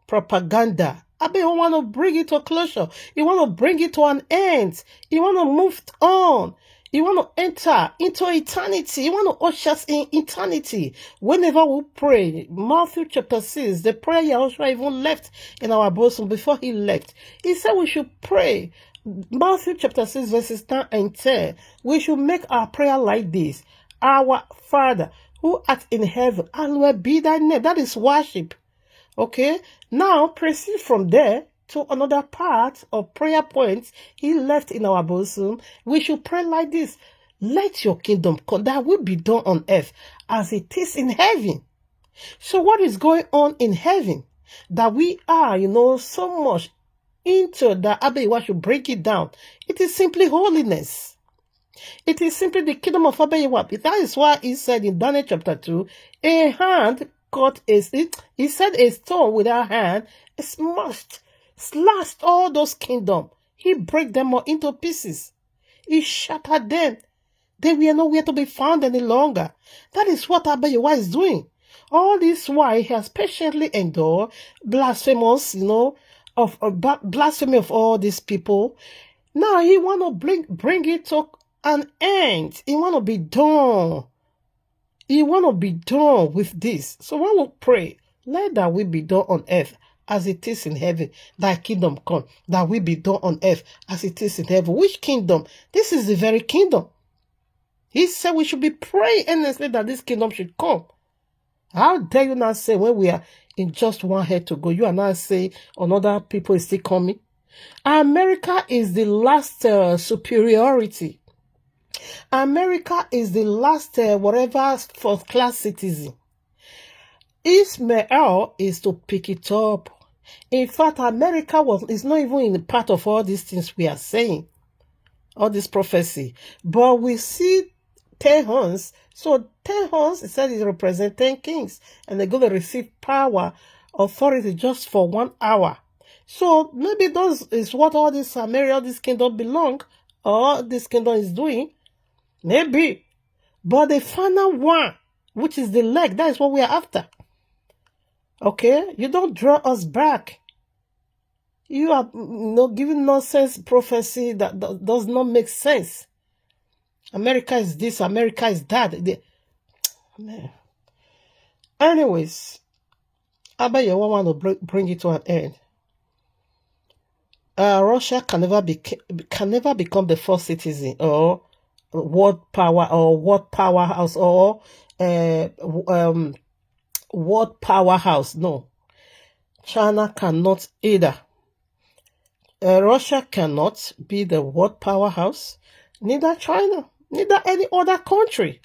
propaganda. I bet you want to bring it to a closure. You want to bring it to an end. You want to move on. You want to enter into eternity. You want to usher us in eternity. Whenever we pray, Matthew chapter 6, the prayer Yahushua even left in our bosom before he left. He said we should pray. Matthew chapter 6 verses 9 and 10. We should make our prayer like this. Our Father, who art in heaven, hallowed be thy name. That is worship. Okay? Now, proceed from there to another part of prayer points he left in our bosom. We should pray like this. Let your kingdom come, that will be done on earth as it is in heaven. So what is going on in heaven? That we are, so much into that Abewa should break it down. It is simply holiness. It is simply the kingdom of Abewa. That is why he said in Daniel chapter 2, a hand cut he said a stone with our hand slashed all those kingdoms. He break them all into pieces. He shattered them. They were nowhere to be found any longer. That is what Abewa is doing. All this while he has patiently endured blasphemous, blasphemy of all these people. Now he want to bring it to an end. He want to be done. He want to be done with this. So when we pray, let that will be done on earth as it is in heaven. Thy kingdom come. That will be done on earth as it is in heaven. Which kingdom? This is the very kingdom. He said we should be praying earnestly that this kingdom should come. How dare you not say when we are in just one head to go, you are not saying another people is still coming? America is the last superiority. America is the last whatever first class citizen. Ishmael is to pick it up. In fact, America is not even in the part of all these things we are saying, all this prophecy. But we see 10 horns. So 10 horns, it said, it represents 10 kings, and they're going to receive power, authority just for 1 hour. So maybe those is what all this America, all this kingdom belong, or this kingdom is doing. Maybe. But the final one, which is the leg, that is what we are after. Okay? You don't draw us back. You are giving nonsense prophecy that does not make sense. America is this, America is that. Man. Anyways, I bet you want to bring it to an end. Russia can never become the first citizen or world power or world powerhouse or world powerhouse. No. China cannot either. Russia cannot be the world powerhouse, neither China, neither any other country.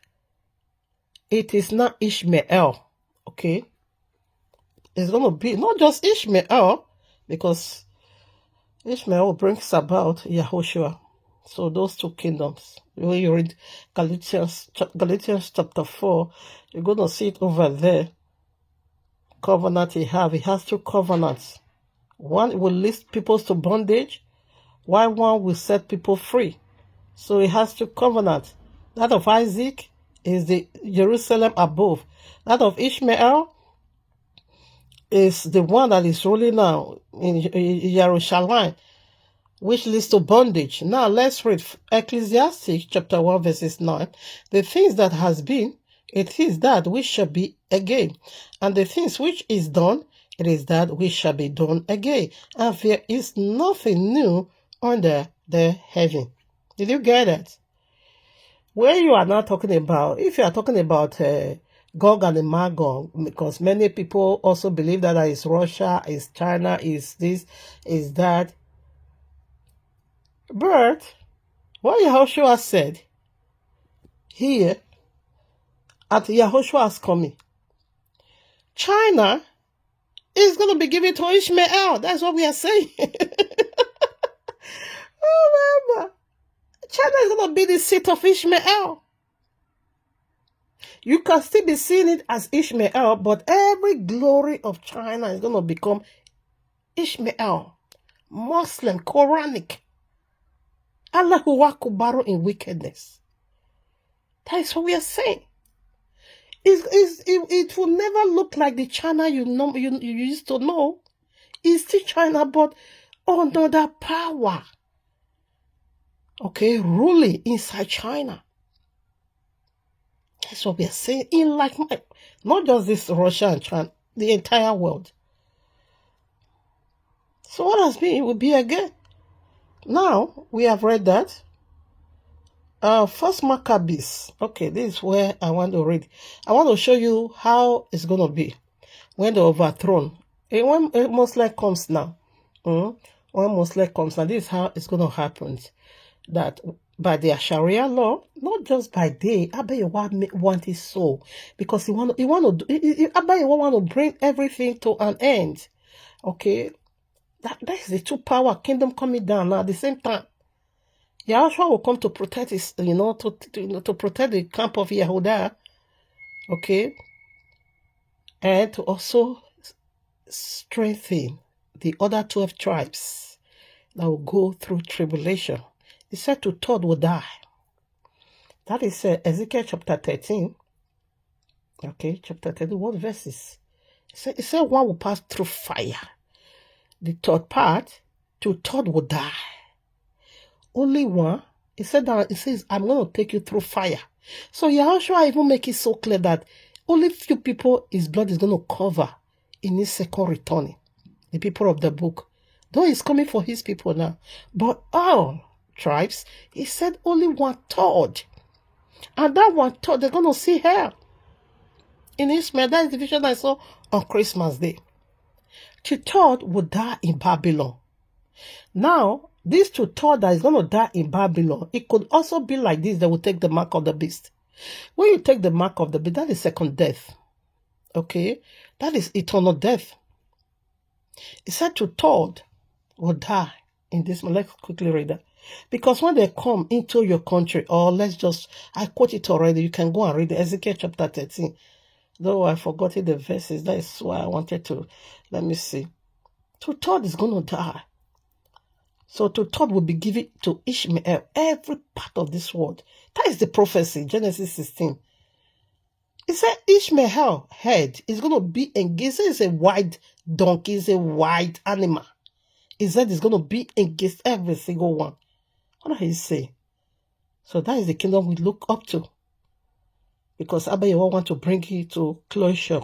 It is not Ishmael, okay? It's going to be not just Ishmael, because Ishmael brings about Yahushua. So those two kingdoms. When you read Galatians chapter 4, you're going to see it over there. Covenant he has two covenants. One will lead people to bondage, while one will set people free. So he has two covenants. That of Isaac is the Jerusalem above. That of Ishmael is the one that is ruling now in Jerusalem, which leads to bondage. Now let's read Ecclesiastes chapter 1 verses 9. The things that has been, it is that which shall be again. And the things which is done, it is that which shall be done again. And there is nothing new under the heaven. Did you get it? Where you are not talking about, if you are talking about Gog and Magog, because many people also believe that is Russia, is China, is this, is that. But what Yahushua said here at Yahushua's coming, China is going to be given to Ishmael. That's what we are saying. Oh, mama. China is going to be the seat of Ishmael. You can still be seeing it as Ishmael, but every glory of China is going to become Ishmael, Muslim, Quranic. YAHUAH'S in wickedness. That is what we are saying. It will never look like the China you used to know. It's still China, but under that power. Okay, ruling inside China. That's what we are saying. In like not just this Russia and China, the entire world. So what has been, it will be again. Now, we have read that. First Maccabees. Okay, this is where I want to read. I want to show you how it's going to be when they're overthrown. And when Muslim comes now, when Muslim comes now, this is how it's going to happen. That by their Sharialaw, not just by day, YAHUAH want it so. Because he want to bring everything to an end. Okay? That is the two power kingdom coming down now at the same time. Yahushua will come to protect his, to protect the camp of Yehuda, okay, and to also strengthen the other 12 tribes that will go through tribulation. He said to third will die. That is Ezekiel chapter 13. Okay, chapter 13, what verses? It said one will pass through fire. The third part, to third will die. Only one. It says, I'm going to take you through fire. So Yahushua even make it so clear that only few people his blood is going to cover in his second returning. The people of the book. Though he's coming for his people now. But all tribes, he said only 1/3. And that 1/3, they're going to see hell. In Ishmael, that is the vision I saw on Christmas Day. 2/3 would die in Babylon. Now, this 2/3 that is going to die in Babylon, it could also be like this. They will take the mark of the beast. When you take the mark of the beast, that is second death. Okay? That is eternal death. It said 2/3 will die in this. Let's quickly read that. Because when they come into your country, or I quote it already, you can go and read Ezekiel chapter 13. Though I forgot the verses, that is why I wanted to, let me see. 2/3 is going to die. So 2/3 will be given to Ishmael, every part of this world. That is the prophecy, Genesis 16. It said Ishmael head is going to be engaged. It's a white donkey, it's a white animal. He said it's going to be against every single one. What do you say? So that is the kingdom we look up to. Because YAHUAH want to bring it to closure.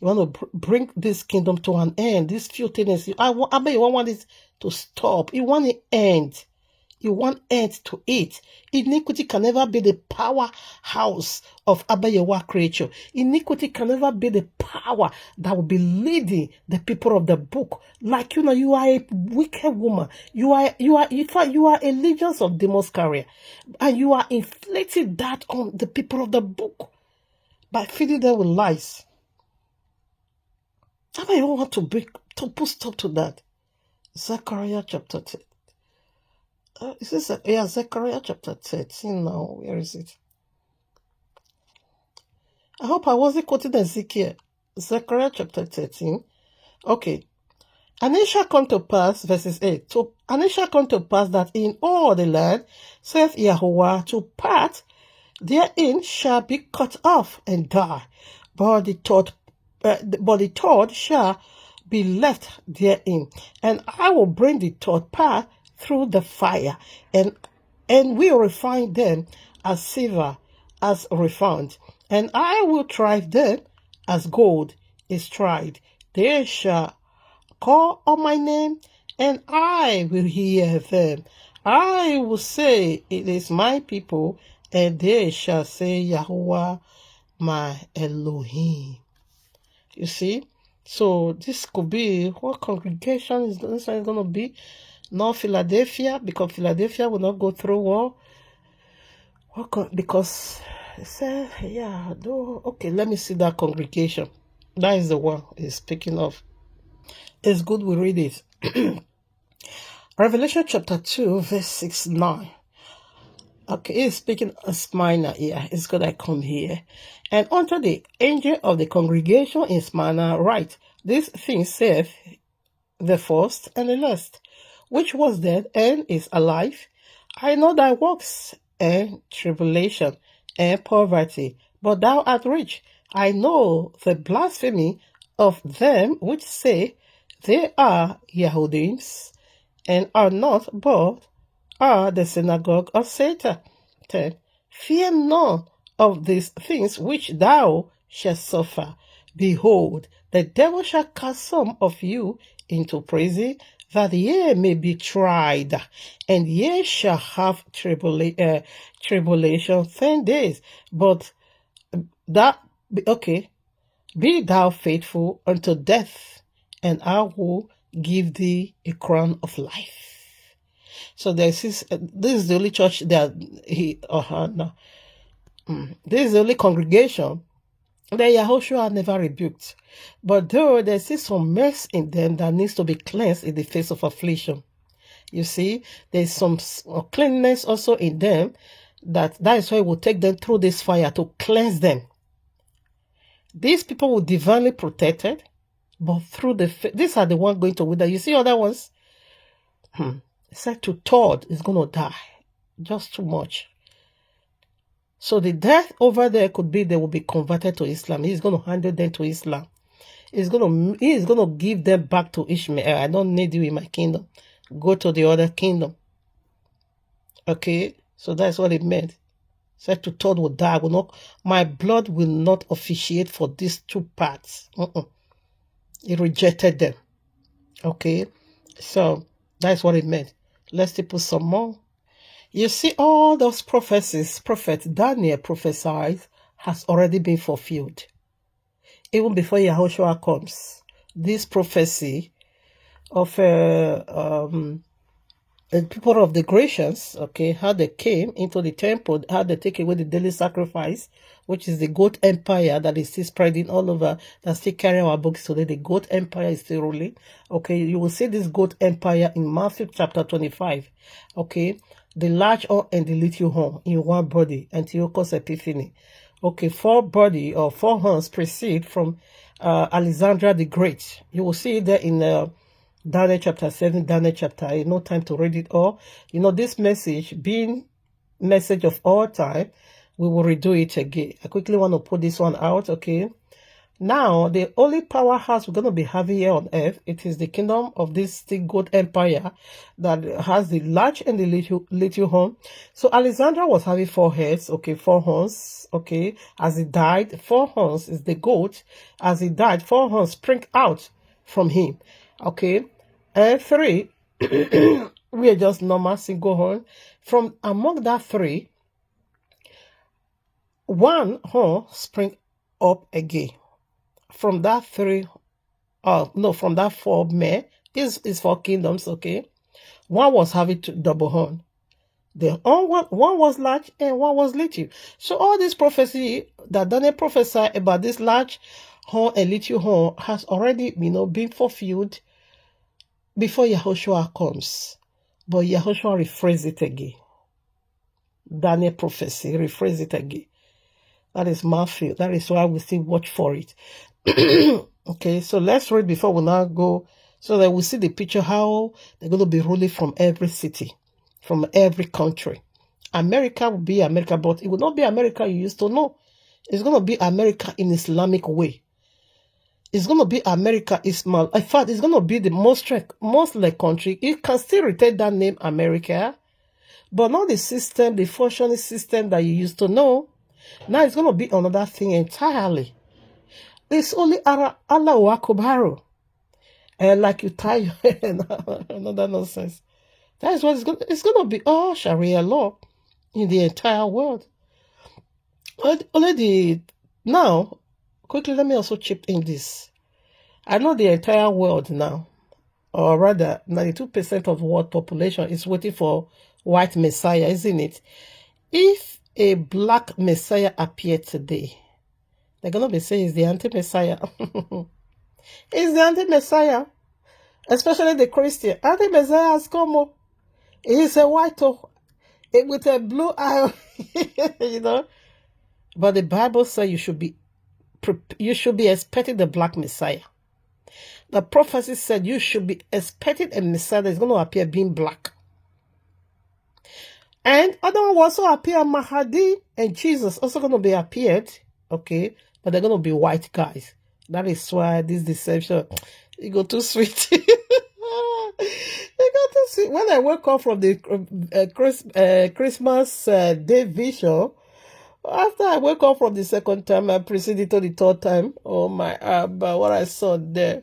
You want to bring this kingdom to an end. These few things, YAHUAH want it to stop. You want it end. You want earth to eat. Iniquity can never be the powerhouse of Abba Yahweh creature. Iniquity can never be the power that will be leading the people of the book. Like, you are a wicked woman. In fact, you are a legion of demons carrier. And you are inflicting that on the people of the book by feeding them with lies. Abba Yahweh want to put stop to that. Zechariah chapter 10. Is this Zechariah chapter 13 now? Where is it? I hope I wasn't quoting Ezekiel. Zechariah chapter 13. Okay. And it shall come to pass, verses 8. And it shall come to pass that in all the land, saith Yahuwah, to part therein shall be cut off and die. But the third shall be left therein. And I will bring the third part through the fire, and will refine them as silver as refined, and I will try them as gold is tried. They shall call on my name, and I will hear them. I will say, it is my people, and they shall say, Yahuwah, my Elohim. You see? So this could be, what congregation is this going to be? Not Philadelphia, because Philadelphia will not go through war. Because it said, okay, let me see that congregation. That is the one he's speaking of. It's good we read it. Revelation chapter 2, verse 6-9. Okay, he's speaking of Smyrna here. It's good I come here. And unto the angel of the congregation in Smyrna write, this thing saith the first and the last, which was dead and is alive. I know thy works and tribulation and poverty, but thou art rich. I know the blasphemy of them which say they are YAHUAH'S, and are not, but are the synagogue of Satan. 10. Fear none of these things which thou shalt suffer. Behold, the devil shall cast some of you into prison, that ye may be tried, and ye shall have tribulation 10 days. But be thou faithful unto death, and I will give thee a crown of life. So this is the only church that this is the only congregation that Yahushua never rebuked. But though there's still some mess in them that needs to be cleansed in the face of affliction. You see, there's some cleanness also in them that is why we'll take them through this fire to cleanse them. These people were divinely protected, but through these are the ones going to wither. You see other ones? Said to Todd is going to die. Just too much. So the death over there could be they will be converted to Islam. He's going to handle them to Islam. He is going to give them back to Ishmael. I don't need you in my kingdom. Go to the other kingdom. Okay? So that's what it meant. Said to Todd will die. My blood will not officiate for these two parts. He rejected them. Okay? So that's what it meant. Let's put some more. You see, all those prophecies, Prophet Daniel prophesied, has already been fulfilled. Even before Yahushua comes, this prophecy of the people of the Grecians, okay, how they came into the temple, how they take away the daily sacrifice, which is the goat empire that is still spreading all over, that still carrying our books today. The goat empire is still ruling. Okay, you will see this goat empire in Matthew chapter 25. Okay, the large horn and the little horn in one body, Antiochus Epiphanes. Okay, 4 body or 4 horns proceed from Alexander the Great. You will see that in Daniel chapter 7, Daniel chapter 8. No time to read it all. This message being message of all time, we will redo it again. I quickly want to put this one out, okay? Now, the only powerhouse we're going to be having here on earth, it is the kingdom of this goat empire that has the large and the little horn. So Alexander was having 4 heads, okay, 4 horns, okay. As he died, 4 horns is the goat. As he died, 4 horns spring out from him, okay. And 3 We are just normal single horn. From among that three, one horn spring up again. From that three, no, from that four men, this is 4 kingdoms, okay? One was having double horn. One was large and one was little. So all this prophecy that Daniel prophesied about this large horn and little horn has already, been fulfilled before Yahushua comes. But Yahushua rephrased it again. Daniel prophecy, rephrase it again. That is Matthew. That is why we still watch for it. Okay, so let's read before we now go, so that we see the picture how they're going to be ruling from every city, from every country. America will be America, but it will not be America you used to know. It's going to be America in Islamic way. It's going to be America Ismail. In fact, it's going to be the most like country. It can still retain that name America, but not the system, the functioning system that you used to know. Now it's going to be another thing entirely. It's only YAHUAH'S. And like you tie your head, another nonsense. That is what it's going to be. All Sharialaw in the entire world. Already, now, quickly, let me also chip in this. I know the entire world now, or rather, 92% of the world population is waiting for white Messiah, isn't it? If a black Messiah appeared today, they're going to be saying it's the anti-Messiah. It's the anti-Messiah. Especially the Christian. Anti-Messiah has come. He's a white with a blue eye. But the Bible says you should be expecting the black Messiah. The prophecy said you should be expecting a Messiah that is going to appear being black. And other one will also appear, Mahdi and Jesus also going to be appeared. Okay. But they're going to be white guys. That is why this deception, it got too sweet. It got too sweet. When I woke up from the Christmas Day vision, after I woke up from the second time, I proceeded to the third time. Oh my Abba, what I saw there.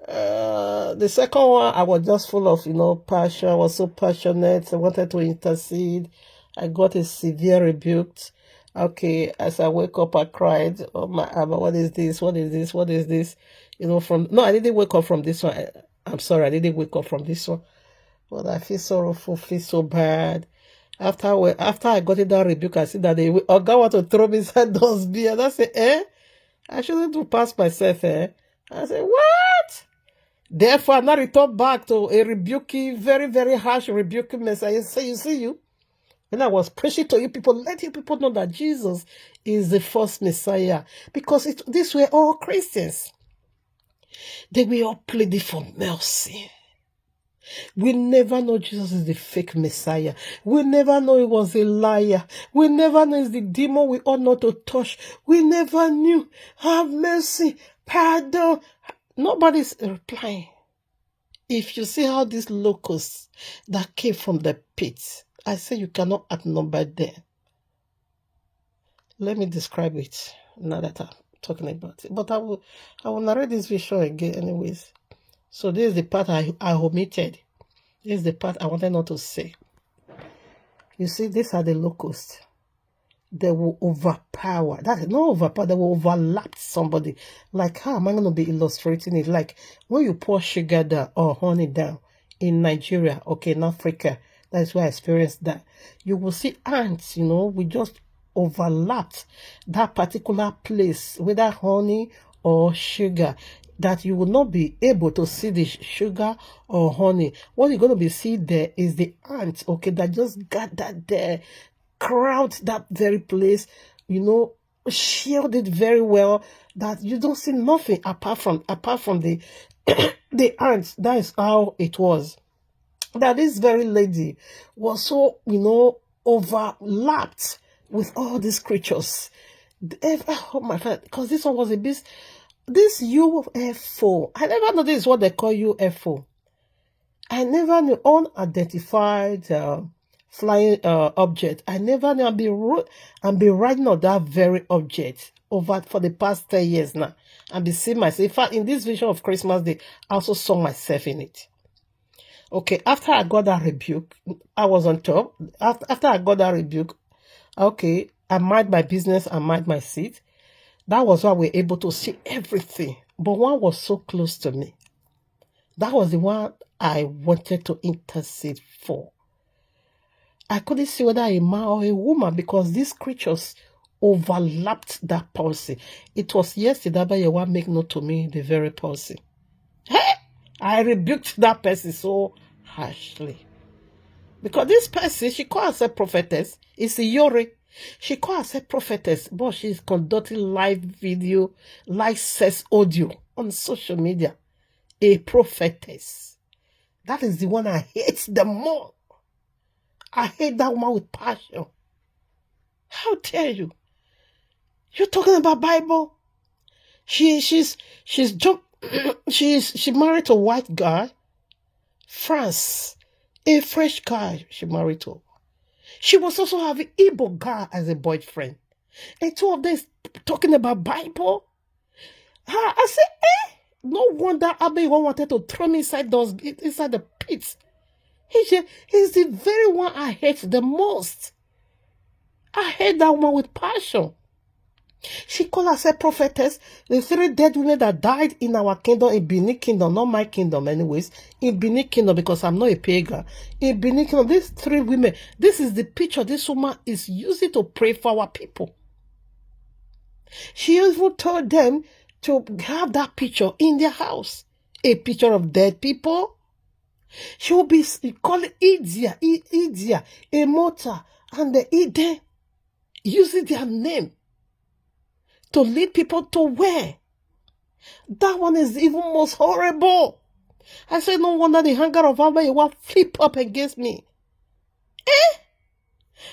The second one, I was just full of, passion. I was so passionate. I wanted to intercede. I got a severe rebuke. Okay, as I wake up, I cried. Oh my Abba, what is this? What is this? What is this? No, I didn't wake up from this one. I'm sorry, I didn't wake up from this one. But I feel sorrowful, feel so bad. After I got in that rebuke, I see that God want to throw me inside those beer. And I say, I shouldn't do pass myself, I say, what? Therefore, I now return back to a rebuking, very, very harsh rebuking message. You see you. When I was preaching to you people, let you people know that Jesus is the first Messiah. Because these were all Christians. They were all pleading for mercy. We never know Jesus is the fake Messiah. We never know he was a liar. We never know it's the demon we ought not to touch. We never knew. Have mercy. Pardon. Nobody's replying. If you see how these locusts that came from the pit, I say you cannot outnumber them. Let me describe it now that I'm talking about it. But I will narrate this vision again anyways. So this is the part I omitted. This is the part I wanted not to say. You see, these are the locusts. They will overpower. That is not overpower. They will overlap somebody. Like, how am I going to be illustrating it? Like, when you pour sugar down or honey down in Nigeria, okay, in Africa, that's where I experienced that. You will see ants, we just overlapped that particular place, whether honey or sugar, that you will not be able to see the sugar or honey. What you're going to be seeing there is the ants, okay, that just gathered there, crowd that very place, shield it very well, that you don't see nothing apart from the the ants. That is how it was. That this very lady was so, overlapped with all these creatures. Oh my God, because this one was a beast. This UFO, I never know this is what they call UFO. I never knew unidentified flying object. I never knew and be writing on that very object over for the past 10 years now. And be seeing myself. In fact, in this vision of Christmas Day, I also saw myself in it. Okay, after I got that rebuke, I was on top. After I got that rebuke, okay, I mind my business, I mind my seat. That was why we were able to see everything. But one was so close to me. That was the one I wanted to intercede for. I couldn't see whether a man or a woman because these creatures overlapped that policy. It was yesterday that you want make note to me the very policy. Hey! I rebuked that person so harshly. Because this person, she called herself prophetess. It's a Yori. She called herself prophetess, but she's conducting live video, live sex audio on social media. A prophetess. That is the one I hate the more. I hate that woman with passion. How dare you? You're talking about Bible. She's jumped. she married a white guy, France, a French guy. She married to. She was also having Igbo guy as a boyfriend, and two of them talking about Bible. I said, eh? No wonder Abe wanted to throw me inside the pits. He's the very one I hate the most. I hate that woman with passion. She called herself prophetess. The 3 dead women that died in our kingdom, in Benin kingdom, not my kingdom anyways, in Benin kingdom because I'm not a pagan. In Benin kingdom, these 3 women, this is the picture this woman is using to pray for our people. She even told them to have that picture in their house. A picture of dead people. She will be calling Idia, Emota, and the Ide, using their name to lead people to where? That one is even most horrible. I said, no wonder the hunger of Abba will flip up against me. Eh?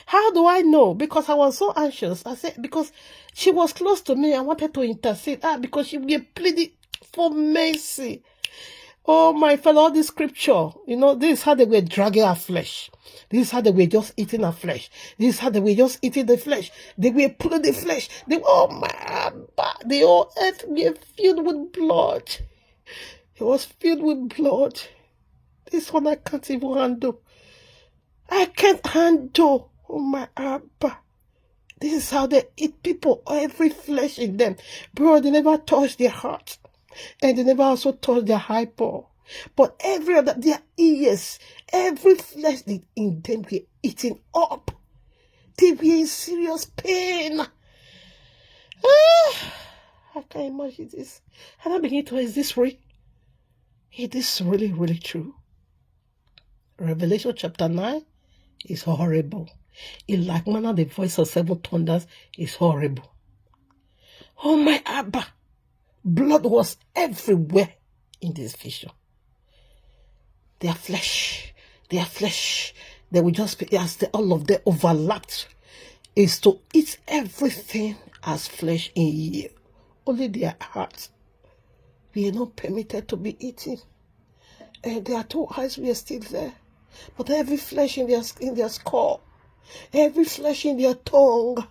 How do I know? Because I was so anxious. I said, because she was close to me. I wanted to intercede. Because she pleaded for mercy. Oh, my fellow, all this scripture, this is how they were dragging our flesh. This is how they were just eating our flesh. This is how they were just eating the flesh. They were pulling the flesh. The whole earth was filled with blood. It was filled with blood. This one I can't even handle. I can't handle. Oh, my Abba. This is how they eat people, every flesh in them. Bro, they never touch their heart. And they never also touch their hypo. But every other, their ears, every flesh in them were eaten up. They were in serious pain. I can't imagine this. And I begin to, is this real? Is this really, really true? Revelation chapter 9 is horrible. In like manner, the voice of 7 thunders is horrible. Oh my Abba. Blood was everywhere in this vision. Their flesh, they will just be, as all of them overlapped, is to eat everything as flesh in you. Only their heart. We are not permitted to be eaten. And their 2 eyes were still there. But every flesh in their skull, every flesh in their tongue,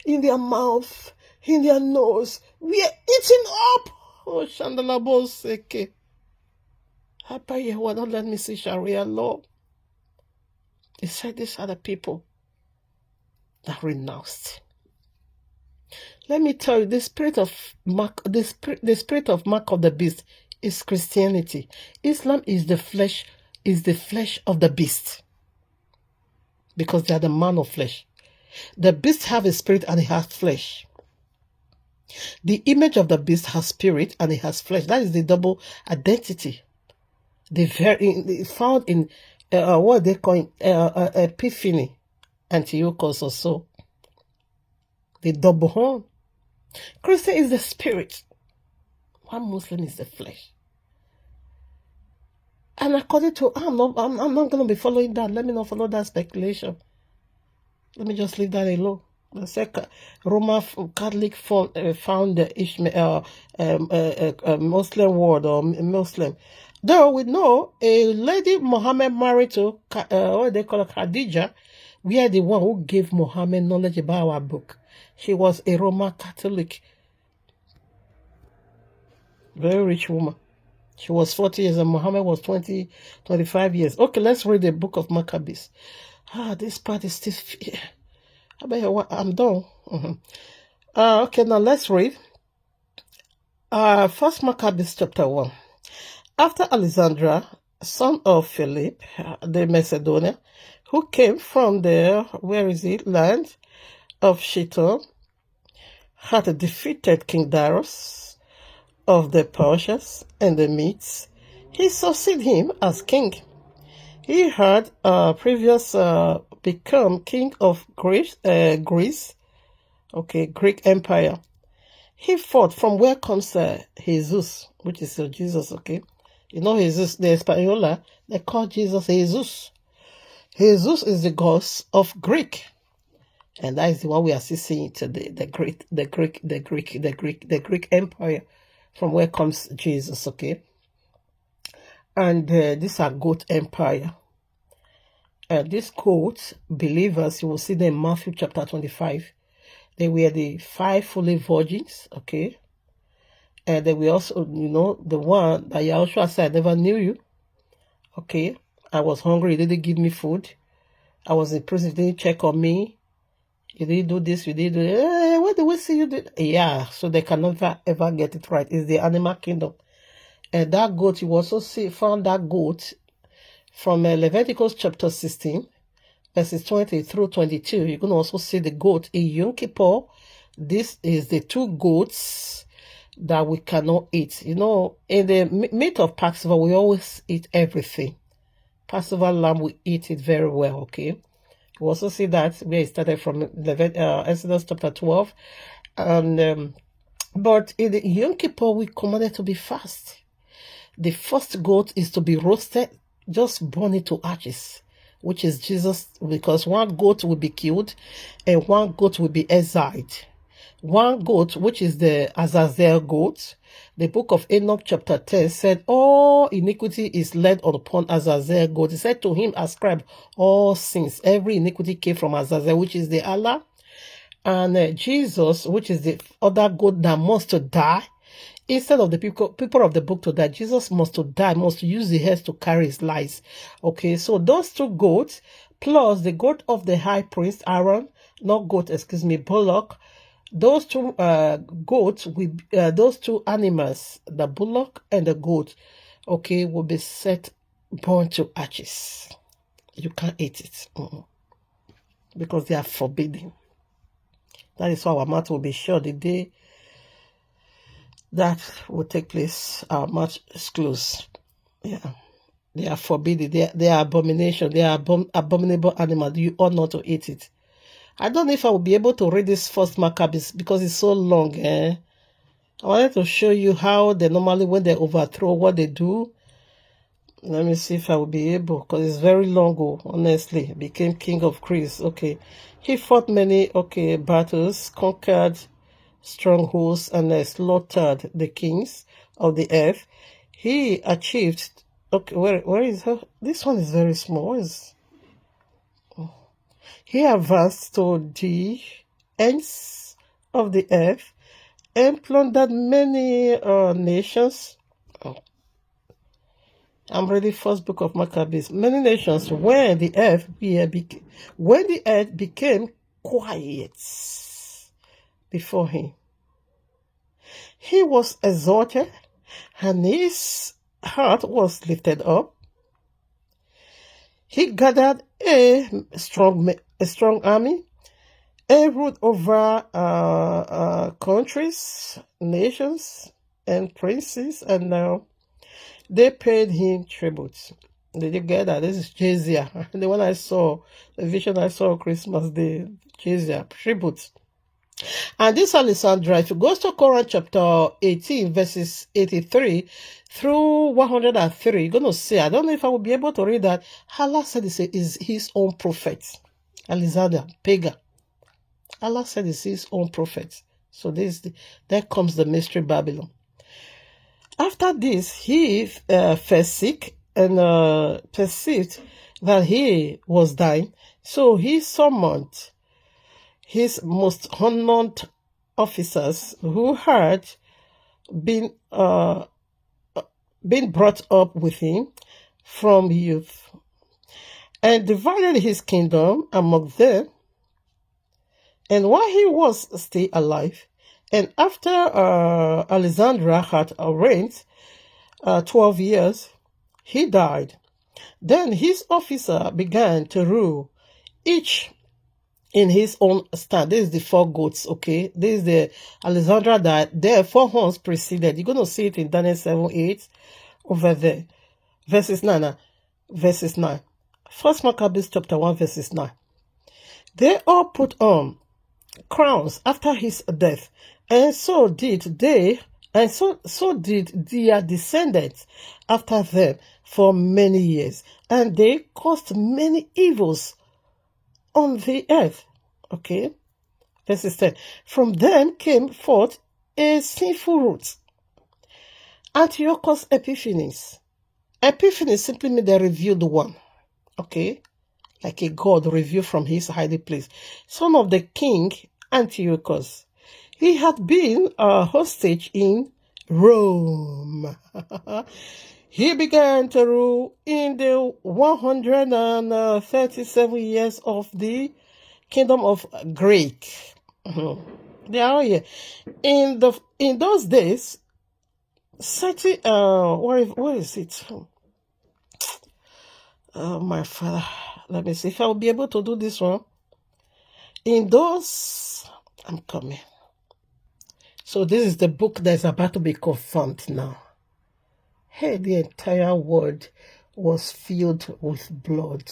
in their mouth, in their nose, we are eating up. Oh, Shandalabo Seke. Papa YAHUAH, don't let me see Sharialaw. He said these are the people that renounced. Let me tell you, the spirit of mark of the beast is Christianity. Islam is the flesh of the beast. Because they are the man of flesh. The beast have a spirit and it has flesh. The image of the beast has spirit and it has flesh. That is the double identity. Found in what they call Epiphany, Antiochus or so. The double horn. Christian is the spirit. One Muslim is the flesh. And according to, I'm not going to be following that. Let me not follow that speculation. Let me just leave that alone. The second Roman Catholic found the Ishmael Muslim word or Muslim. Though we know a lady Muhammad married to what they call Khadija, we are the one who gave Muhammad knowledge about our book. She was a Roman Catholic, very rich woman. She was 40 years and Muhammad was 25 years. Okay, let's read the book of Maccabees. This part is still... I bet I'm done. Okay, now let's read. First Maccabees chapter 1. After Alexander, son of Philip, the Macedonian, who came from the, land of Shiton, had defeated King Darius of the Persians and the Medes, he succeeded him as king. He had previously become king of Greece, Greek Empire. He fought from where comes Jesus, which is Jesus, okay? You know Jesus, the Española, they call Jesus Jesus. Jesus is the god of Greek. And that is the one we are still seeing today, the Greek Empire, from where comes Jesus, okay? And these are goat empire. These goats, believers, you will see them in Matthew chapter 25. They were the 5 fully virgins, okay? And they were also, the one that Yahushua said, I never knew you, okay? I was hungry, you didn't give me food. I was in prison, you didn't check on me. You didn't do this, you didn't do that. Where do we see you do? Yeah, so they can never ever get it right. It's the animal kingdom. And that goat, you also found that goat from Leviticus chapter 16, verses 20 through 22. You can also see the goat in Yom Kippur. This is the 2 goats that we cannot eat. In the meat of Passover, we always eat everything. Passover lamb, we eat it very well, okay? We also see that where it started from Exodus chapter 12. And but in the Yom Kippur, we commanded to be fast. The first goat is to be roasted, just burn it to ashes, which is Jesus, because 1 goat will be killed and 1 goat will be exiled. 1 goat, which is the Azazel goat, the book of Enoch chapter 10 said, all iniquity is laid upon Azazel goat. He said to him, ascribe all sins. Every iniquity came from Azazel, which is the Allah. And Jesus, which is the other goat that must die, instead of the people of the book to die, Jesus must to die, must use the heads to carry his lies. Okay, so those 2 goats, plus the goat of the high priest, Aaron, bullock, those 2 goats, those 2 animals, the bullock and the goat, okay, will be set burned to ashes. You can't eat it because they are forbidden. That is why our mouth will be shut the day that will take place. Our mouth is closed. Yeah, they are forbidden. They are abomination. They are abominable animals. You ought not to eat it. I don't know if I will be able to read this first Maccabees because it's so long. I wanted to show you how they normally, when they overthrow, what they do. Let me see if I will be able, because it's very long, honestly. Became king of Greece. Okay. He fought many, battles, conquered strongholds, and slaughtered the kings of the earth. He achieved, where is her? This one is very small. He advanced to the ends of the earth and plundered many nations. I'm reading first book of Maccabees. Many nations, when the earth became quiet before him, he was exalted, and his heart was lifted up. He gathered a strong army, and ruled over countries, nations, and princes, and now they paid him tribute. Did you get that? This is jizya. The one I saw, the vision I saw Christmas Day, jizya, tribute. And this Alexandra, if you go to Quran chapter 18, verses 83 through 103, you're going to see, I don't know if I will be able to read that. Allah said is his own prophet. Alexander, pagan. Allah said is his own prophet. So there comes the mystery Babylon. After this, he fell sick and perceived that he was dying. So he summoned his most honored officers who had been been brought up with him from youth, and divided his kingdom among them. And while he was still alive, and after Alexandra had reigned 12 years, he died. Then his officer began to rule, each in his own stand. This is the four goats, okay? This is the Alexandra that there, four horns preceded. You're going to see it in Daniel 7:8 over there. Verses 9. Verses 9. First Maccabees chapter 1, verses 9. They all put on crowns after his death, and so did they, and so did their descendants after them for many years, and they caused many evils on the earth. Okay, verse 10. From them came forth a sinful root, Antiochus Epiphanes. Epiphanes simply means the revealed one. Okay, like a god revealed from his hiding place. Son of the king Antiochus. He had been a hostage in Rome. He began to rule in the 137 years of the kingdom of Greek. They are here. In those days, where is it? Oh, my father. Let me see if I will be able to do this one. I'm coming. So this is the book that's about to be confirmed now. Hey, the entire world was filled with blood.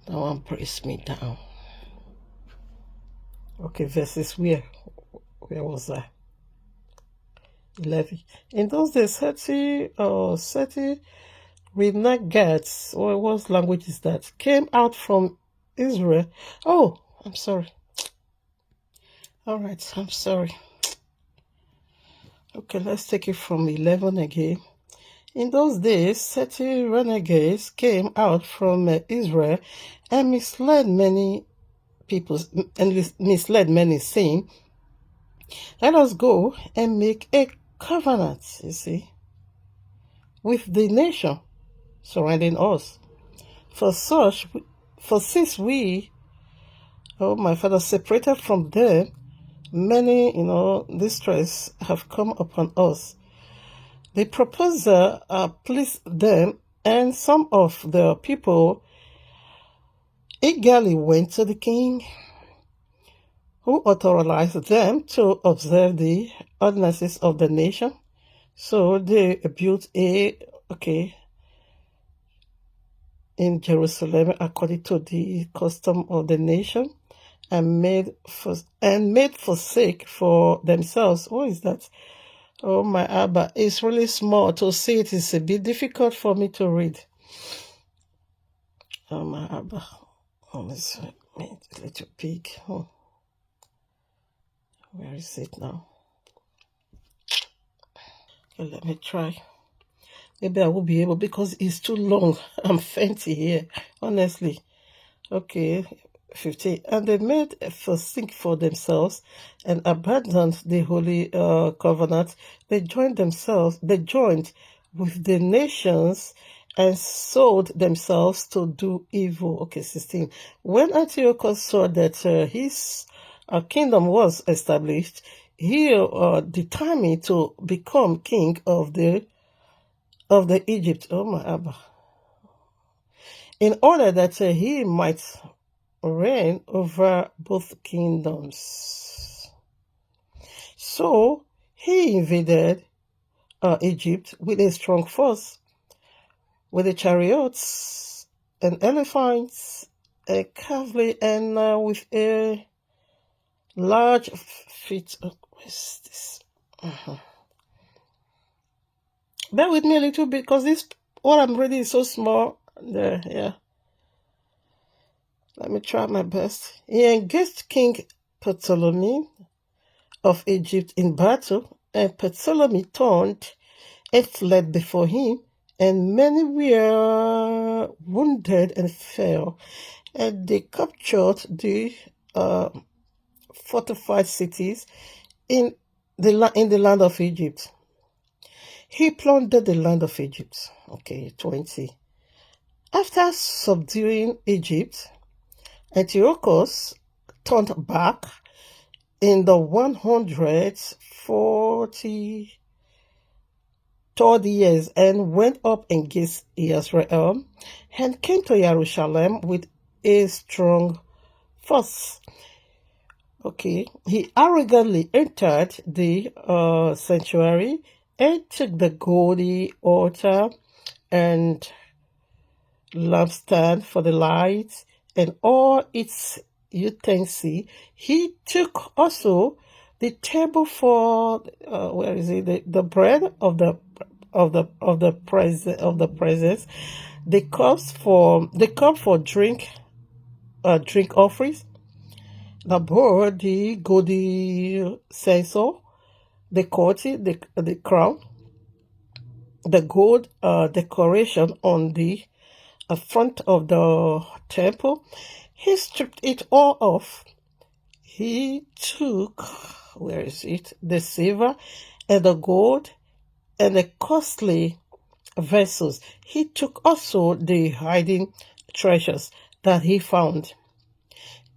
That one pressed me down. Okay, verses where was I? 11. In those days, 30 renegades, or what language is that, came out from Israel. Oh, I'm sorry. All right, I'm sorry. Okay, let's take it from 11 again. In those days, 30 renegades came out from Israel and misled many people, saying, let us go and make a covenant, you see, with the nation surrounding us. For since we, oh my father, separated from them, many, distress have come upon us. The proposal pleased them, and some of the people eagerly went to the king, who authorized them to observe the ordinances of the nation. So they built in Jerusalem according to the custom of the nation, and made forsake for themselves. What is that? Oh, my Abba, it's really small to see it. It's a bit difficult for me to read. Oh, my Abba. Oh, let's make it a little big. Oh. Where is it now? Okay, let me try. Maybe I will be able, because it's too long. I'm fainty here, honestly. Okay, 15. And they made forsake for themselves and abandoned the holy covenant. They joined with the nations and sold themselves to do evil. Okay, 16. When Antiochus saw that his kingdom was established, he determined to become king of the Egypt. Oh my Abba. In order that he might reign over both kingdoms. So he invaded Egypt with a strong force, with the chariots and elephants, a cavalry, and with a large fleet. What's this? Bear with me a little bit, because what I'm reading is so small. There, yeah. Let me try my best. He engaged King Ptolemy of Egypt in battle, and Ptolemy turned and fled before him, and many were wounded and fell, and they captured the fortified cities in the land of Egypt. he plundered the land of Egypt. Okay, 20. After subduing Egypt, Antiochus turned back in the 143rd years and went up against Israel and came to Jerusalem with a strong force. Okay, he arrogantly entered the sanctuary and took the golden altar and lampstand for the lights and all its utensils. He took also the table for the bread of the presence, the cup for drink offerings, the bowl, the golden censer, the courtier, the crown, the gold decoration on the front of the temple. He stripped it all off. He took, the silver and the gold and the costly vessels. He took also the hiding treasures that he found.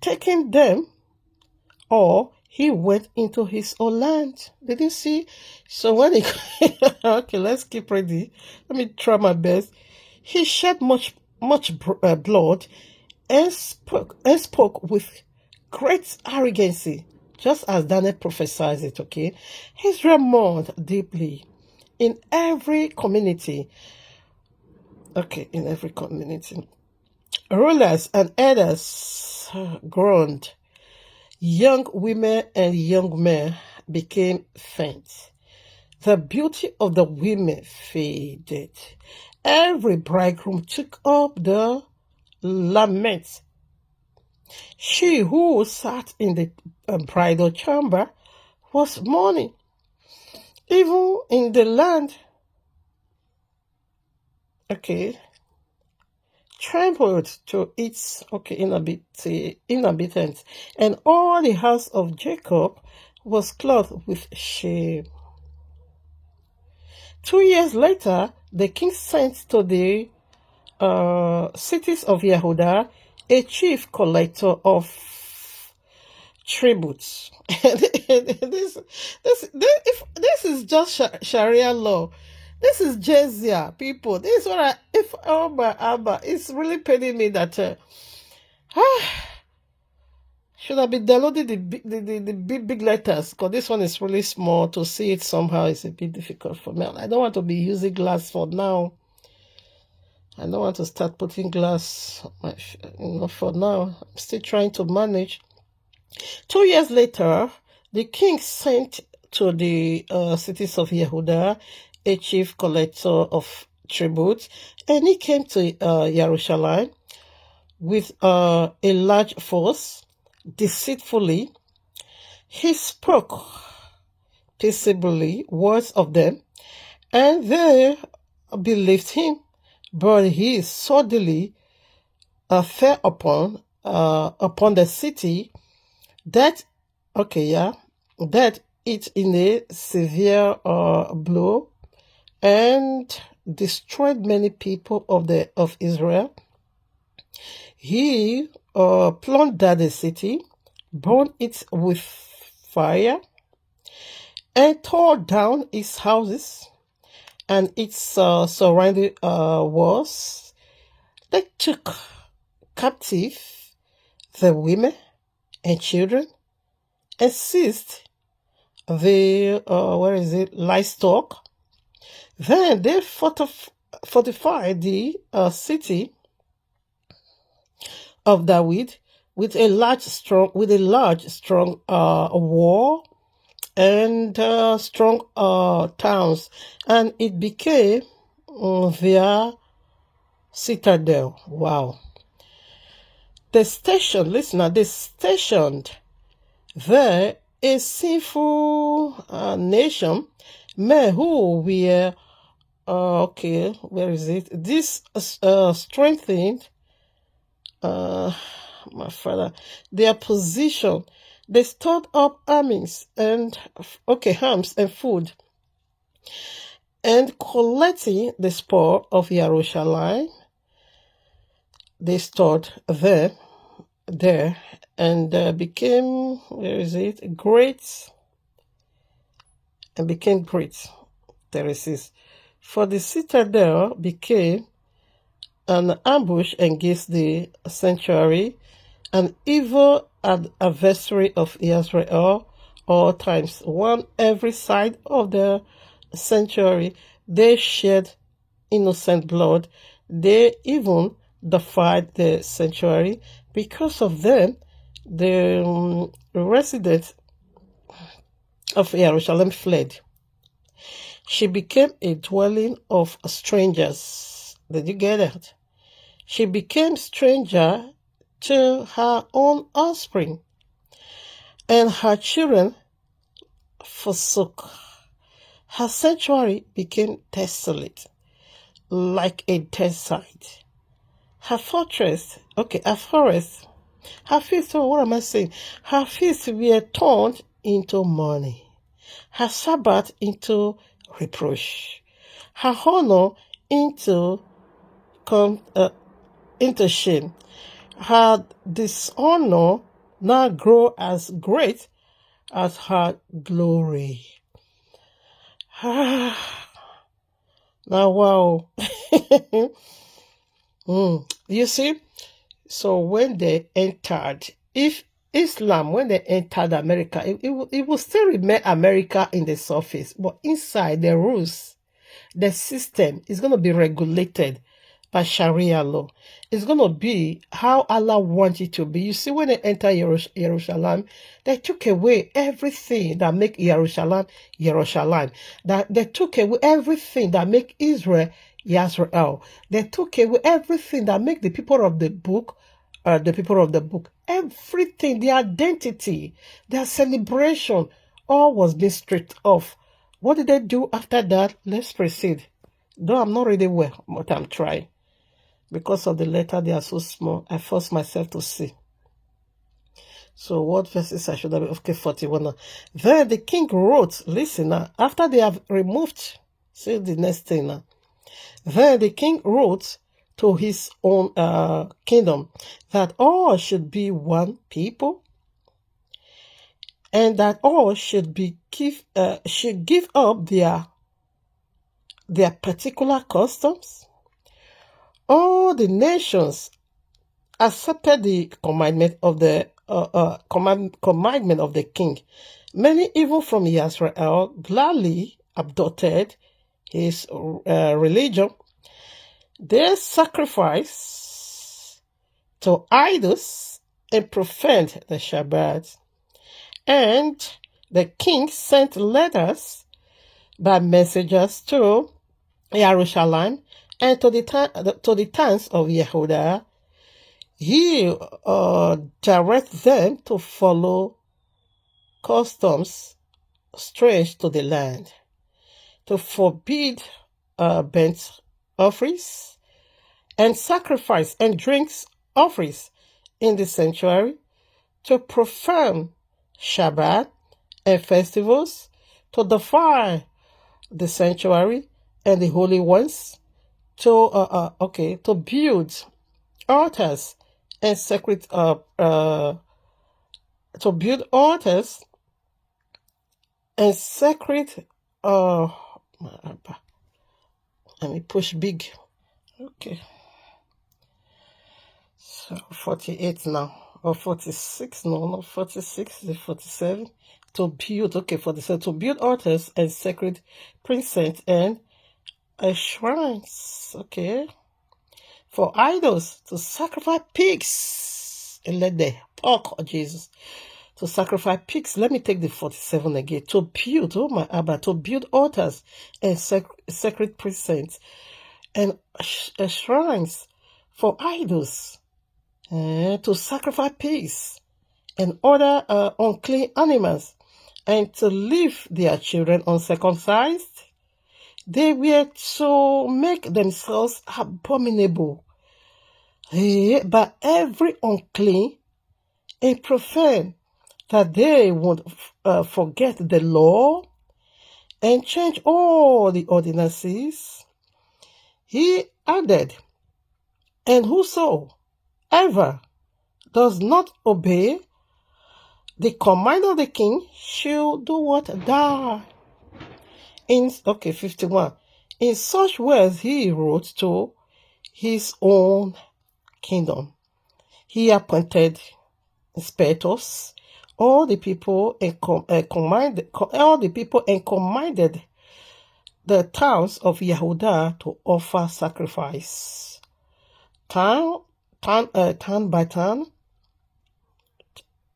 Taking them all, he went into his own land. Did you see? So when he... Okay, let's keep ready. Let me try my best. He shed much blood and spoke with great arrogancy, just as Daniel prophesied it, okay? Israel mourned deeply in every community. Okay, in every community. Rulers and elders groaned. Young women and young men became faint. The beauty of the women faded. Every bridegroom took up the lament. She who sat in the bridal chamber was mourning. Even in the land, trembled to its inhabitants, and all the house of Jacob was clothed with shame. 2 years later, the king sent to the cities of Yehudah a chief collector of tributes. this is just Sharia law. This is jizya, people. This is what Abba, it's really paining me that should have been downloaded the big letters, because this one is really small. To see it somehow is a bit difficult for me. I don't want to be using glass for now. I don't want to start putting glass, for now. I'm still trying to manage. 2 years later, the king sent to the cities of Yehudah a chief collector of tribute, and he came to Jerusalem with a large force. Deceitfully, he spoke peaceably words of them, and they believed him. But he suddenly fell upon the city that it in a severe blow, and destroyed many people of Israel. He plundered the city, burned it with fire, and tore down its houses and its surrounding walls. They took captive the women and children and seized the livestock. Then they fortified the city of David with a large strong wall and strong towns, and it became their citadel. Wow. They stationed there a sinful nation, men who were this strengthened their position. They stored up arms and food, and collecting the spoil of Jerusalem, they stored there, and became, where is it, great, and became great. There it is. For the citadel became an ambush against the sanctuary, an evil adversary of Israel, all times, one every side of the sanctuary. They shed innocent blood. They even defied the sanctuary. Because of them, the residents of Jerusalem fled. She became a dwelling of strangers. Did you get it? She became stranger to her own offspring, and her children forsook. Her sanctuary became desolate, like a desert. Her fortress, her forest, her fields, what am I saying? Her fields were turned into mourning, her Sabbath into reproach, her honor into shame. Her dishonor now grow as great as her glory. Now, wow. You see, so when they entered, if Islam, when they entered America, it will still remain America in the surface, but inside the rules, the system is going to be regulated by Sharia law. It's going to be how Allah wants it to be. You see, when they enter Jerusalem, they took away everything that make Jerusalem. That they took away everything that make Israel. They took away everything that make the people of the book. Everything, their identity, their celebration, all was being stripped off. What did they do after that? Let's proceed. Though I'm not really well, but I'm trying. Because of the letter, they are so small, I force myself to see. So what verses I should have? Okay, 41 now. Then the king wrote, listen now, after they have removed, see the next thing now. Then the king wrote to his own kingdom that all should be one people, and that all should give up their particular customs. All the nations accepted the commandment of the commandment of the king. Many, even from Israel, gladly adopted his religion. They sacrificed to idols and profaned the Shabbat. And the king sent letters by messengers to Jerusalem and to the towns of Yehuda. He directs them to follow customs strange to the land, to forbid burnt offerings and sacrifice and drinks offerings in the sanctuary, to profane Shabbat and festivals, to defile the sanctuary and the holy ones, to build altars and sacred to build altars and sacred let me push big. Okay. So 48 now. Or 46, no, not 46, 47. To build, 47. To build altars and sacred precincts and shrines, for idols, to sacrifice pigs and let the pork, Jesus, to sacrifice pigs. Let me take the 47 again. To build, to build altars and sacred precincts and shrines for idols, to sacrifice pigs and other unclean animals, and to leave their children uncircumcised. They were to make themselves abominable by every unclean and profane, that they would forget the law and changed all the ordinances. He added, and whosoever does not obey the command of the king shall do what? Die. 51. In such words he wrote to his own kingdom. He appointed inspectors, all the people and commanded the towns of Yehudah to offer sacrifice, town by town.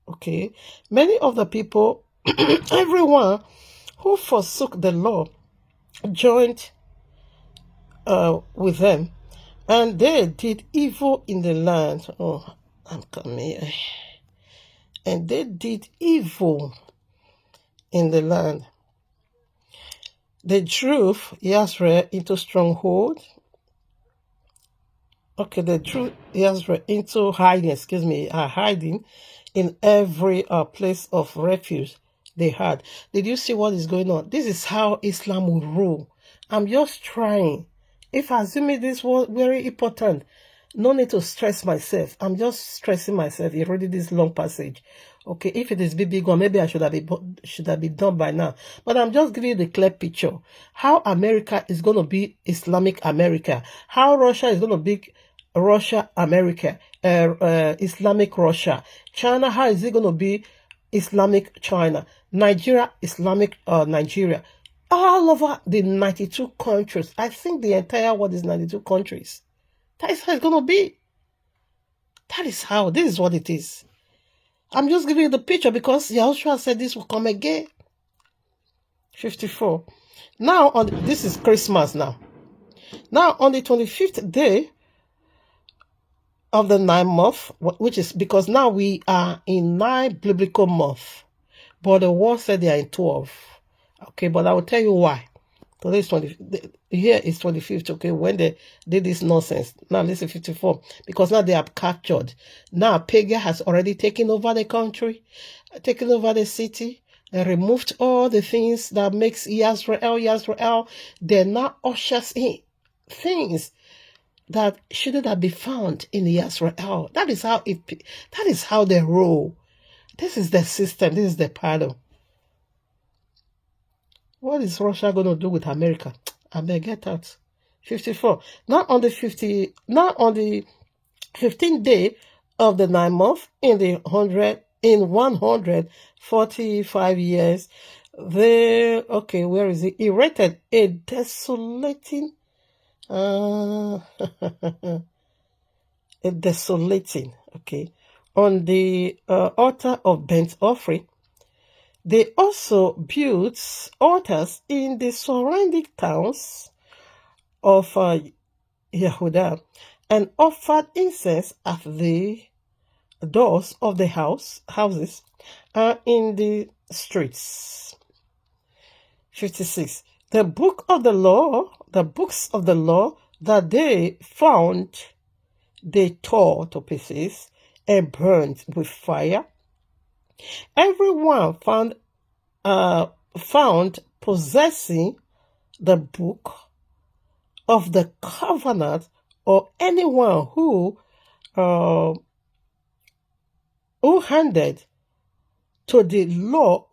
Okay, many of the people, everyone who forsook the law, joined with them, and they did evil in the land. Oh, I'm coming here. And they did evil in the land. They drove Israel into stronghold. Okay, they drew Israel into hiding in every place of refuge they had. Did you see what is going on? This is how Islam will rule. I'm just trying. If assuming this was very important, no need to stress myself. I'm just stressing myself. You read this long passage. Okay, if it is big one, maybe I should have been done by now. But I'm just giving you the clear picture. How America is going to be Islamic America. How Russia is going to be Russia America. Islamic Russia. China, how is it going to be Islamic China? Nigeria, Islamic Nigeria. All over the 92 countries. I think the entire world is 92 countries. That is how it's going to be. That is how. This is what it is. I'm just giving you the picture because Yahushua said this will come again. 54. Now, this is Christmas now. Now, on the 25th day of the 9th month, which is because now we are in 9 biblical month, but the world said they are in 12. Okay, but I will tell you why. Today is 20. Here is 25th. Okay, when they did this nonsense. Now listen, 54. Because now they are captured. Now Pega has already taken over the country, taken over the city, and removed all the things that makes Yisrael. They now ushers in things that shouldn't have been found in Yisrael. That is how That is how they rule. This is the system. This is the pattern. What is Russia going to do with America? I may get that. 54. Now on the 15th day of the 9th month in 145 years, where is it? Erected a desolating on the altar of burnt offering. They also built altars in the surrounding towns of Yehudah and offered incense at the doors of the houses and in the streets. 56. The books of the law that they found, they tore to pieces and burned with fire. Everyone found possessing the book of the covenant, or anyone who handed to the law,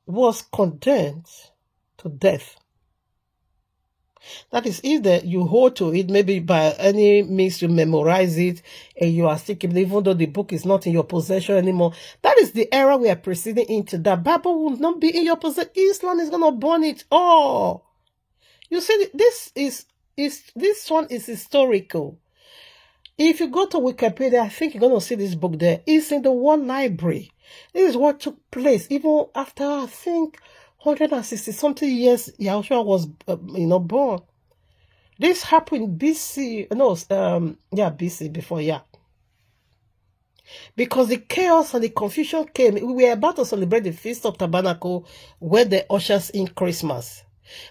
was condemned to death. That is, either you hold to it, maybe by any means you memorize it, and you are still keeping it, even though the book is not in your possession anymore. That is the era we are proceeding into. The Bible will not be in your possession. Islam is going to burn it all. You see, this one is historical. If you go to Wikipedia, I think you're going to see this book there. It's in the World Library. This is what took place even after, I think, 160 something years Yahushua was born. This happened BC, before, because the chaos and the confusion came. We were about to celebrate the Feast of Tabernacle, where the ushers in Christmas.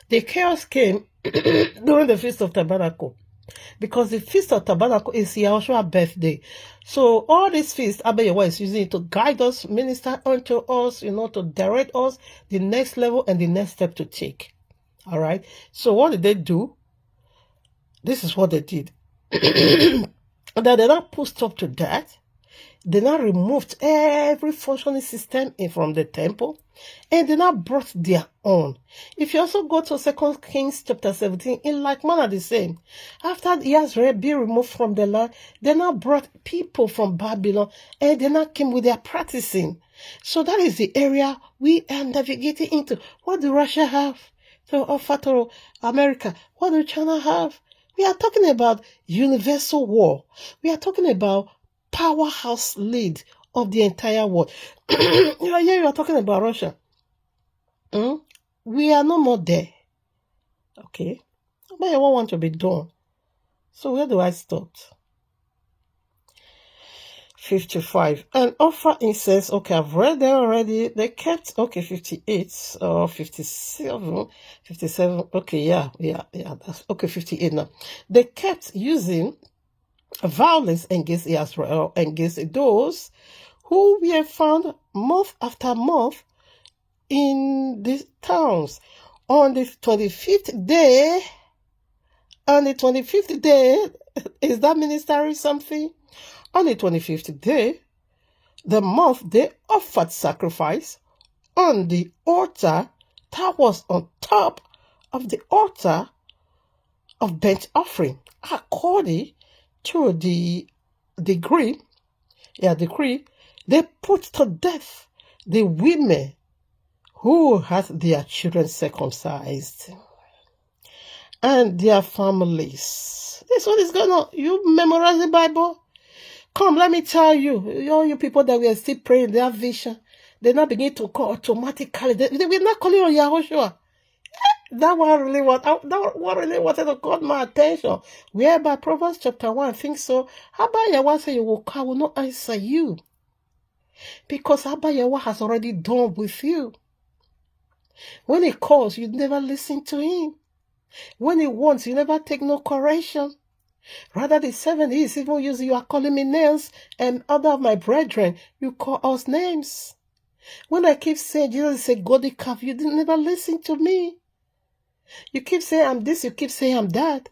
The chaos came during the Feast of Tabernacle. Because the Feast of Tabernacle is Yahushua birthday. So all these feasts, Abba Yahuwah is using it to guide us, minister unto us, to direct us the next level and the next step to take. All right. So what did they do? This is what they did. That they not put stop to that. They now removed every functioning system from the temple, and they now brought their own. If you also go to 2 Kings chapter 17, in like manner the same. After he has been removed from the land, they now brought people from Babylon, and they now came with their practicing. So that is the area we are navigating into. What do Russia have to offer to America? What do China have? We are talking about universal war. We are talking about powerhouse lead of the entire world. You are talking about Russia. We are no more there. Okay. But I want to be done. So where do I stop? 55. And offer incense. Okay, I've read there already. They kept, 58 or 57. 57. Okay, yeah. That's okay, 58 now. They kept using violence against Israel, against those who were found month after month in these towns. On the 25th day, is that ministering something? On the 25th day, the month, they offered sacrifice on the altar that was on top of the altar of burnt offering, according to the decree, they put to death the women who had their children circumcised and their families. This one is going on. You memorize the Bible? Come, let me tell you, all you people that were still praying their vision, they now begin to call automatically. They will not call you on Yahushua. That one really wanted to call my attention. Whereby Proverbs chapter 1 thinks so. Abba Yahuwah say I will not answer you. Because Abba Yahuwah has already done with you. When he calls, you never listen to him. When he wants, you never take no correction. Rather, the 7 is even using, you are calling me names, and other of my brethren, you call us names. When I keep saying, Jesus said, God the calf, you didn't never listen to me. You keep saying I'm this, you keep saying I'm that.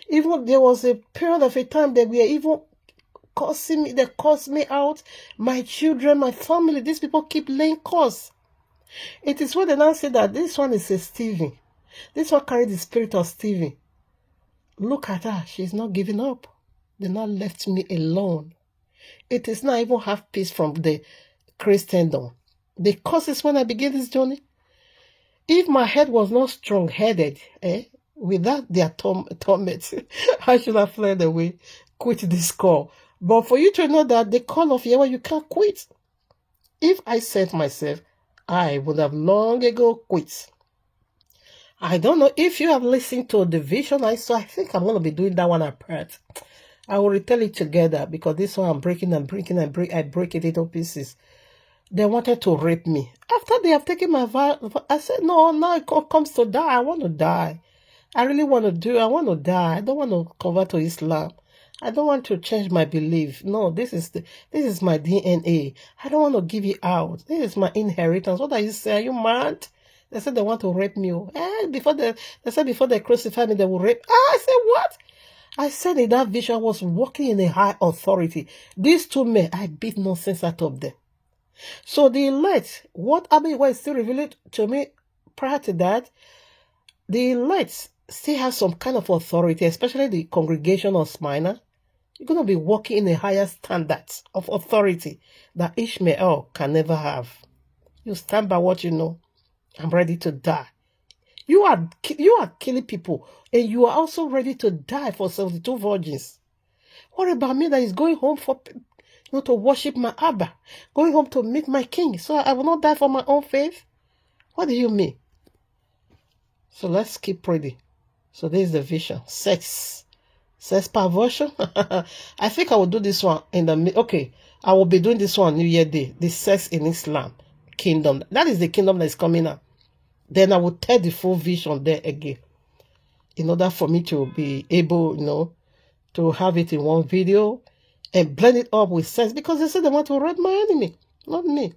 Even there was a period of a time that we are even cursing me, they cursed me out, my children, my family, these people keep laying curse. It is when they now say that this one is a Stephen. This one carried the spirit of Stephen. Look at her, she's not giving up. They not left me alone. It is not even have peace from the Christendom. The causes when I began this journey, if my head was not strong-headed, without their torment, I should have fled away, quit this call. But for you to know that the call of Yahweh, you can't quit. If I set myself, I would have long ago quit. I don't know if you have listened to the vision I saw. I think I'm going to be doing that one apart. I will retell it together because this one I'm breaking and I break it into pieces. They wanted to rape me. After they have taken my vow, I said, no, now it comes to die. I want to die. I really want to I want to die. I don't want to convert to Islam. I don't want to change my belief. No, this is my DNA. I don't want to give it out. This is my inheritance. What are you saying? Are you mad? They said they want to rape me. They said before they crucify me, they will rape. I said, what? I said in that vision, I was walking in a high authority. These two men, I beat nonsense out of them. So the elect, what Abba was still revealed to me prior to that, the elect still have some kind of authority, especially the congregation of Smyrna. You're going to be walking in a higher standards of authority that Ishmael can never have. You stand by what you know. I'm ready to die. You are killing people, and you are also ready to die for 72 virgins. What about me that is going home to worship my Abba, going home to meet my King, so I will not die for my own faith? What do you mean? So let's keep reading. So this is the vision. Sex perversion. I think I will do this one I will be doing this one New Year Day. The sex in Islam kingdom. That is the kingdom that is coming up. Then I will tell the full vision there again. in order for me to be able, to have it in one video and blend it up with sense, because they said they want to raid my enemy, not me.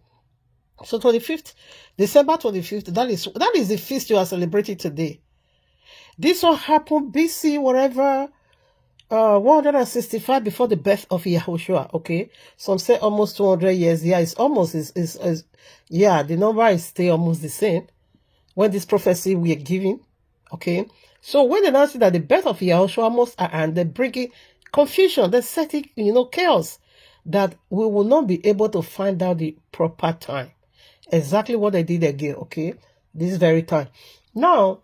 So 25th, December 25th, that is the feast you are celebrating today. This one happened BC, whatever, 165 before the birth of Yahushua, okay? Some say almost 200 years. Yeah, it's almost, yeah, the number is still almost the same when this prophecy we are giving, okay? So when they now see that the birth of Yahushua almost, and they're bringing confusion, they're setting, chaos, that we will not be able to find out the proper time. Exactly what they did again, okay? This very time. Now,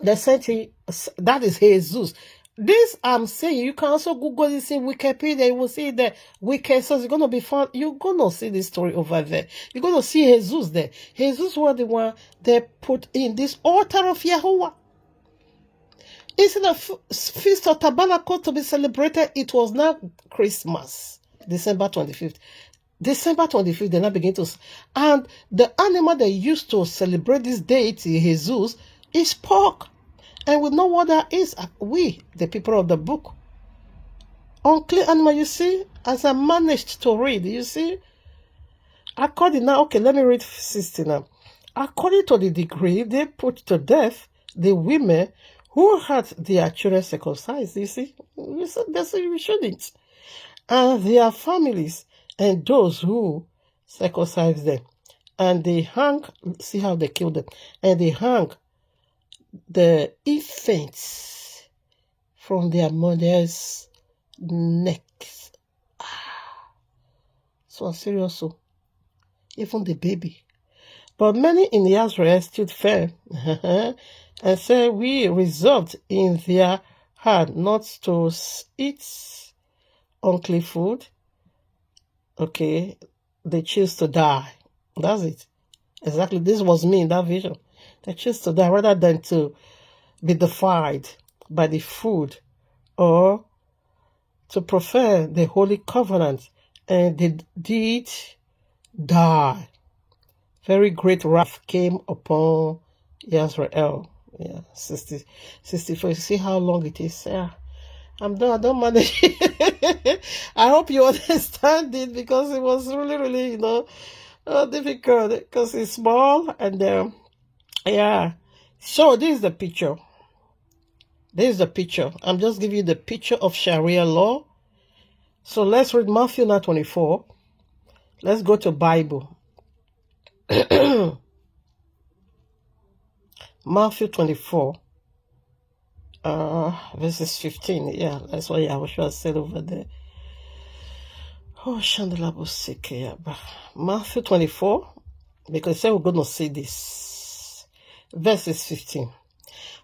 they're saying that is Jesus. This I'm saying, you can also Google this in Wikipedia. You will see the wicked source. You're gonna be found. You're gonna see this story over there. You're gonna see Jesus there. Jesus was the one they put in this altar of Yahuwah. Instead of Feast of Tabernacle to be celebrated, it was now Christmas, December 25th. December 25th, they now begin to, and the animal they used to celebrate this deity, Jesus, is pork. And we know what that is. We, the people of the book. Unclean animal, you see, as I managed to read, you see, according now, okay, let me read 60 now. According to the degree, they put to death the women who had their children circumcised, you see. They say we shouldn't. And their families and those who circumcised them. And they hang, see how they killed them. And they hang the infants from their mothers' necks. So serious, so even the baby. But many in Israel stood firm and said, we resolved in their heart not to eat unclean food. Okay, they choose to die. That's it. Exactly, this was me in that vision. They choose to die rather than to be defiled by the food or to prefer the holy covenant, and they did die. Very great wrath came upon Israel. Yeah, 64. See how long it is? Yeah, I'm done. I don't manage. I hope you understand it, because it was really, really, difficult, because it's small and yeah. So this is the picture. This is the picture. I'm just giving you the picture of Sharialaw. So let's read Matthew 9:24. Let's go to Bible. Matthew 24. Verses 15. Yeah, that's what Yahushua said over there. Oh, Matthew 24. Because we're going to see this. Verses 15.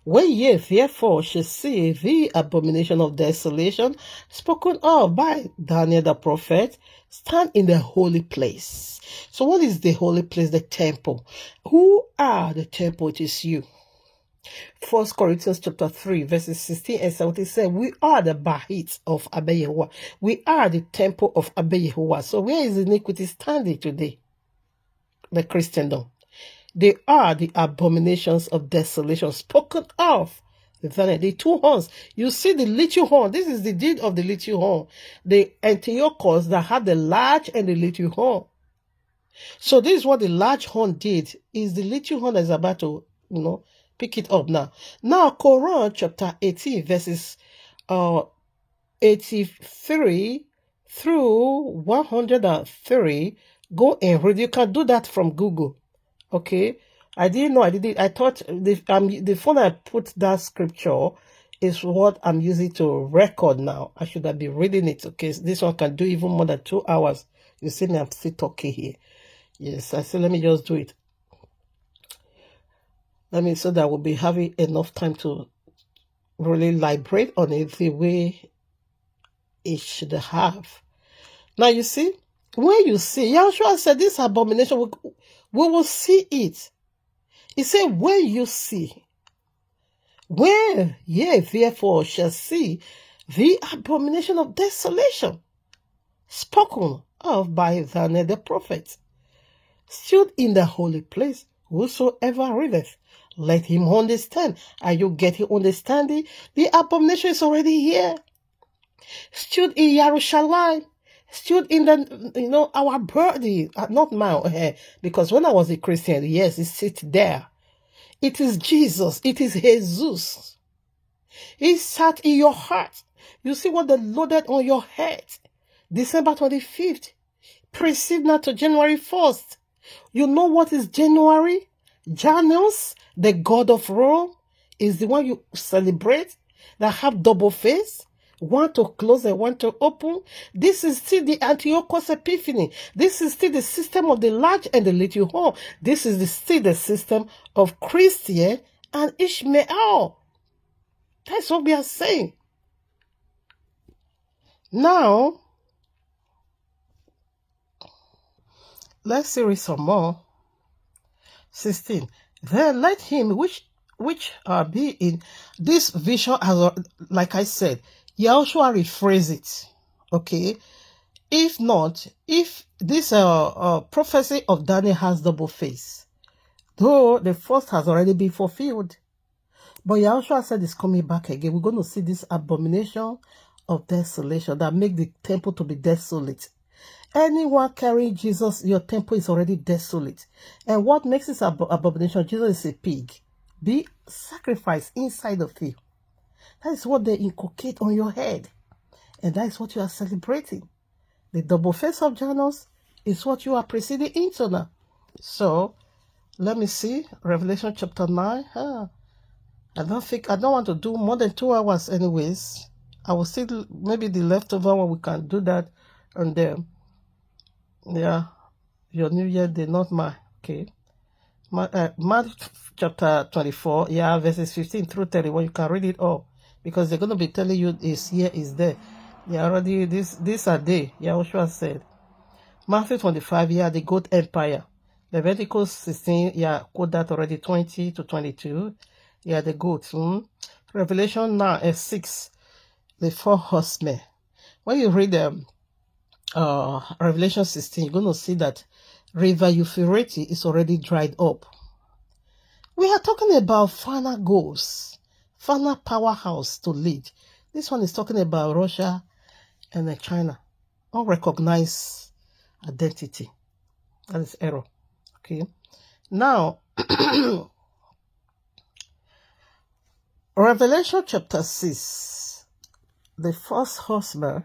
When ye therefore shall see the abomination of desolation spoken of by Daniel the prophet, stand in the holy place. So what is the holy place? The temple. Who are the temple? It is you. 1 Corinthians chapter 3 verses 16 and 17 says, we are the Bahit of Abba Yahuwah. We are the temple of Abba Yahuwah. So where is iniquity standing today? The Christendom. They are the abominations of desolation spoken of. The two horns. You see the little horn. This is the deed of the little horn. The Antiochus that had the large and the little horn. So this is what the large horn did. Is the little horn is about to, pick it up now. Now, Quran chapter 18 verses 83 through 103. Go and read. You can do that from Google. Okay, I didn't know. I thought the phone I put that scripture is what I'm using to record now. I should have been reading it. Okay, this one can do even more than 2 hours. You see me, I'm still talking here. Yes, I said let me just do it. So that we'll be having enough time to really liberate on it the way it should have. Now you see, when you see, Yahushua said this abomination, we will see it. He said, when you see, when ye therefore shall see the abomination of desolation spoken of by Daniel the prophet, stood in the holy place, whosoever readeth Let him understand. Are you getting understanding? The abomination is already here. Stood in Jerusalem. Stood in the, our body. Not my, because when I was a Christian, yes, it sits there. It is Jesus. It is Jesus. He sat in your heart. You see what they loaded on your head. December 25th. Proceed now to January 1st. You know what is January? Janus, the god of Rome, is the one you celebrate that have double face. One to close and one to open. This is still the Antiochus Epiphany. This is still the system of the large and the little horn. This is still the system of Christian and Ishmael. That's what we are saying. Now, let's read some more. 16. Then let him which be in this vision, as like I said, Yahushua rephrase it. Okay. If not, if this prophecy of Daniel has double face, though the first has already been fulfilled, but Yahushua said it's coming back again. We're going to see this abomination of desolation that make the temple to be desolate. Anyone carrying Jesus, your temple is already desolate. And what makes this abomination? Jesus is a pig. Be sacrificed inside of you. That is what they inculcate on your head. And that is what you are celebrating. The double face of Janus is what you are proceeding into now. So, let me see. Revelation chapter 9. I don't want to do more than 2 hours anyways. I will still, maybe the leftover one, we can do that. And then, yeah, your New Year Day, not my, okay. Mark chapter 24, yeah, verses 15 through 31, you can read it all. Because they're going to be telling you this here is there. Yeah, already, this are they, Yahushua said. Matthew 25, yeah, the goat empire. Leviticus 16, yeah, quote that already, 20 to 22. Yeah, the goat. Revelation 9, 6, the 4 horsemen. When you read Revelation 16, you're going to see that River Euphrates is already dried up. We are talking about final goals, final powerhouse to lead. This one is talking about Russia and China. Unrecognized identity. That is error. Okay. Now, Revelation chapter 6, the first horseman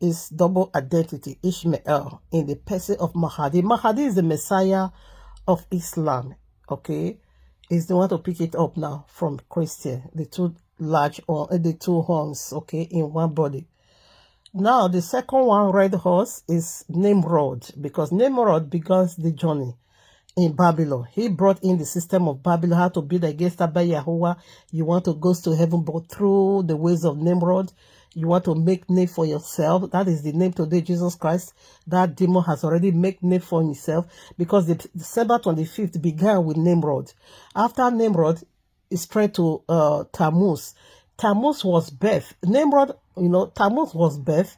is double identity, Ishmael, in the person of Mahdi. Mahdi is the Messiah of Islam, okay? Is the one to pick it up now from Christian, the two horns, okay, in one body. Now, the second one, red horse, is Nimrod, because Nimrod begins the journey in Babylon. He brought in the system of Babylon, how to build against by Yahuwah. You want to go to heaven, but through the ways of Nimrod. You want to make name for yourself. That is the name today, Jesus Christ. That demon has already made name for himself, because the December 25th began with Nimrod. After Nimrod, it spread to Tammuz. Tammuz was birth. Nimrod, Tammuz was birth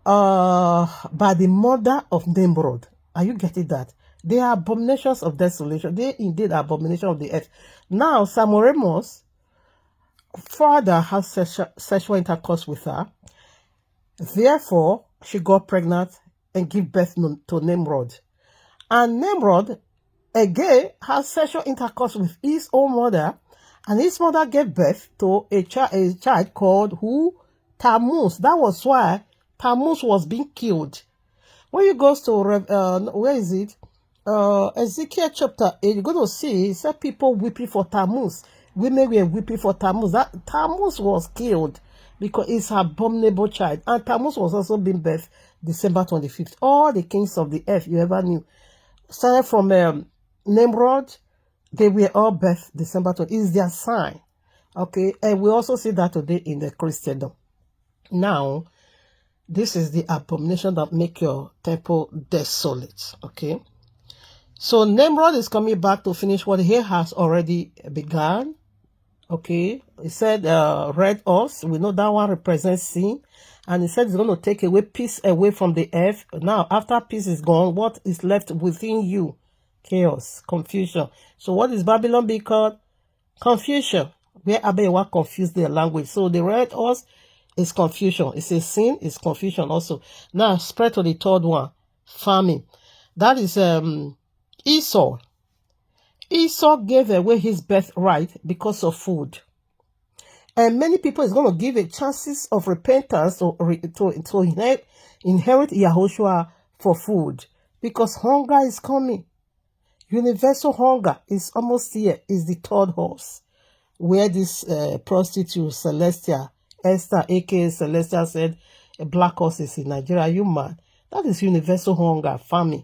by the mother of Nimrod. Are you getting that? They are abominations of desolation. They indeed are abomination of the earth. Now, Samoremos father has sexual intercourse with her. Therefore, she got pregnant and gave birth to Nimrod. And Nimrod, again, has sexual intercourse with his own mother. And his mother gave birth to a child called who? Tammuz. That was why Tammuz was being killed. When you go to, where is it? Ezekiel chapter 8, you're going to see, he said people weeping for Tammuz. Women were weeping for Tammuz. That Tammuz was killed because it's an abominable child. And Tammuz was also being birthed December 25th. All the kings of the earth you ever knew, started from Nimrod, they were all birthed December 25th. It's their sign. Okay, and we also see that today in the Christendom. Now, this is the abomination that make your temple desolate. Okay, so Nimrod is coming back to finish what he has already begun. Okay, he said red horse, we know that one represents sin, and he said he's going to take away peace away from the earth. Now, after peace is gone, what is left within you chaos, confusion. So what is Babylon be called? Confusion. Where Abewa confused their language. So the red horse is confusion. It's a sin, it's confusion also. Now spread to the third one, famine. That is Esau. Esau gave away his birthright because of food. And many people is going to give a chances of repentance to inherit Yahushua for food. Because hunger is coming. Universal hunger is almost here, is the third horse. Where this prostitute, Celestia, Esther, aka Celestia, said, a black horse is in Nigeria. Are you mad? That is universal hunger, famine.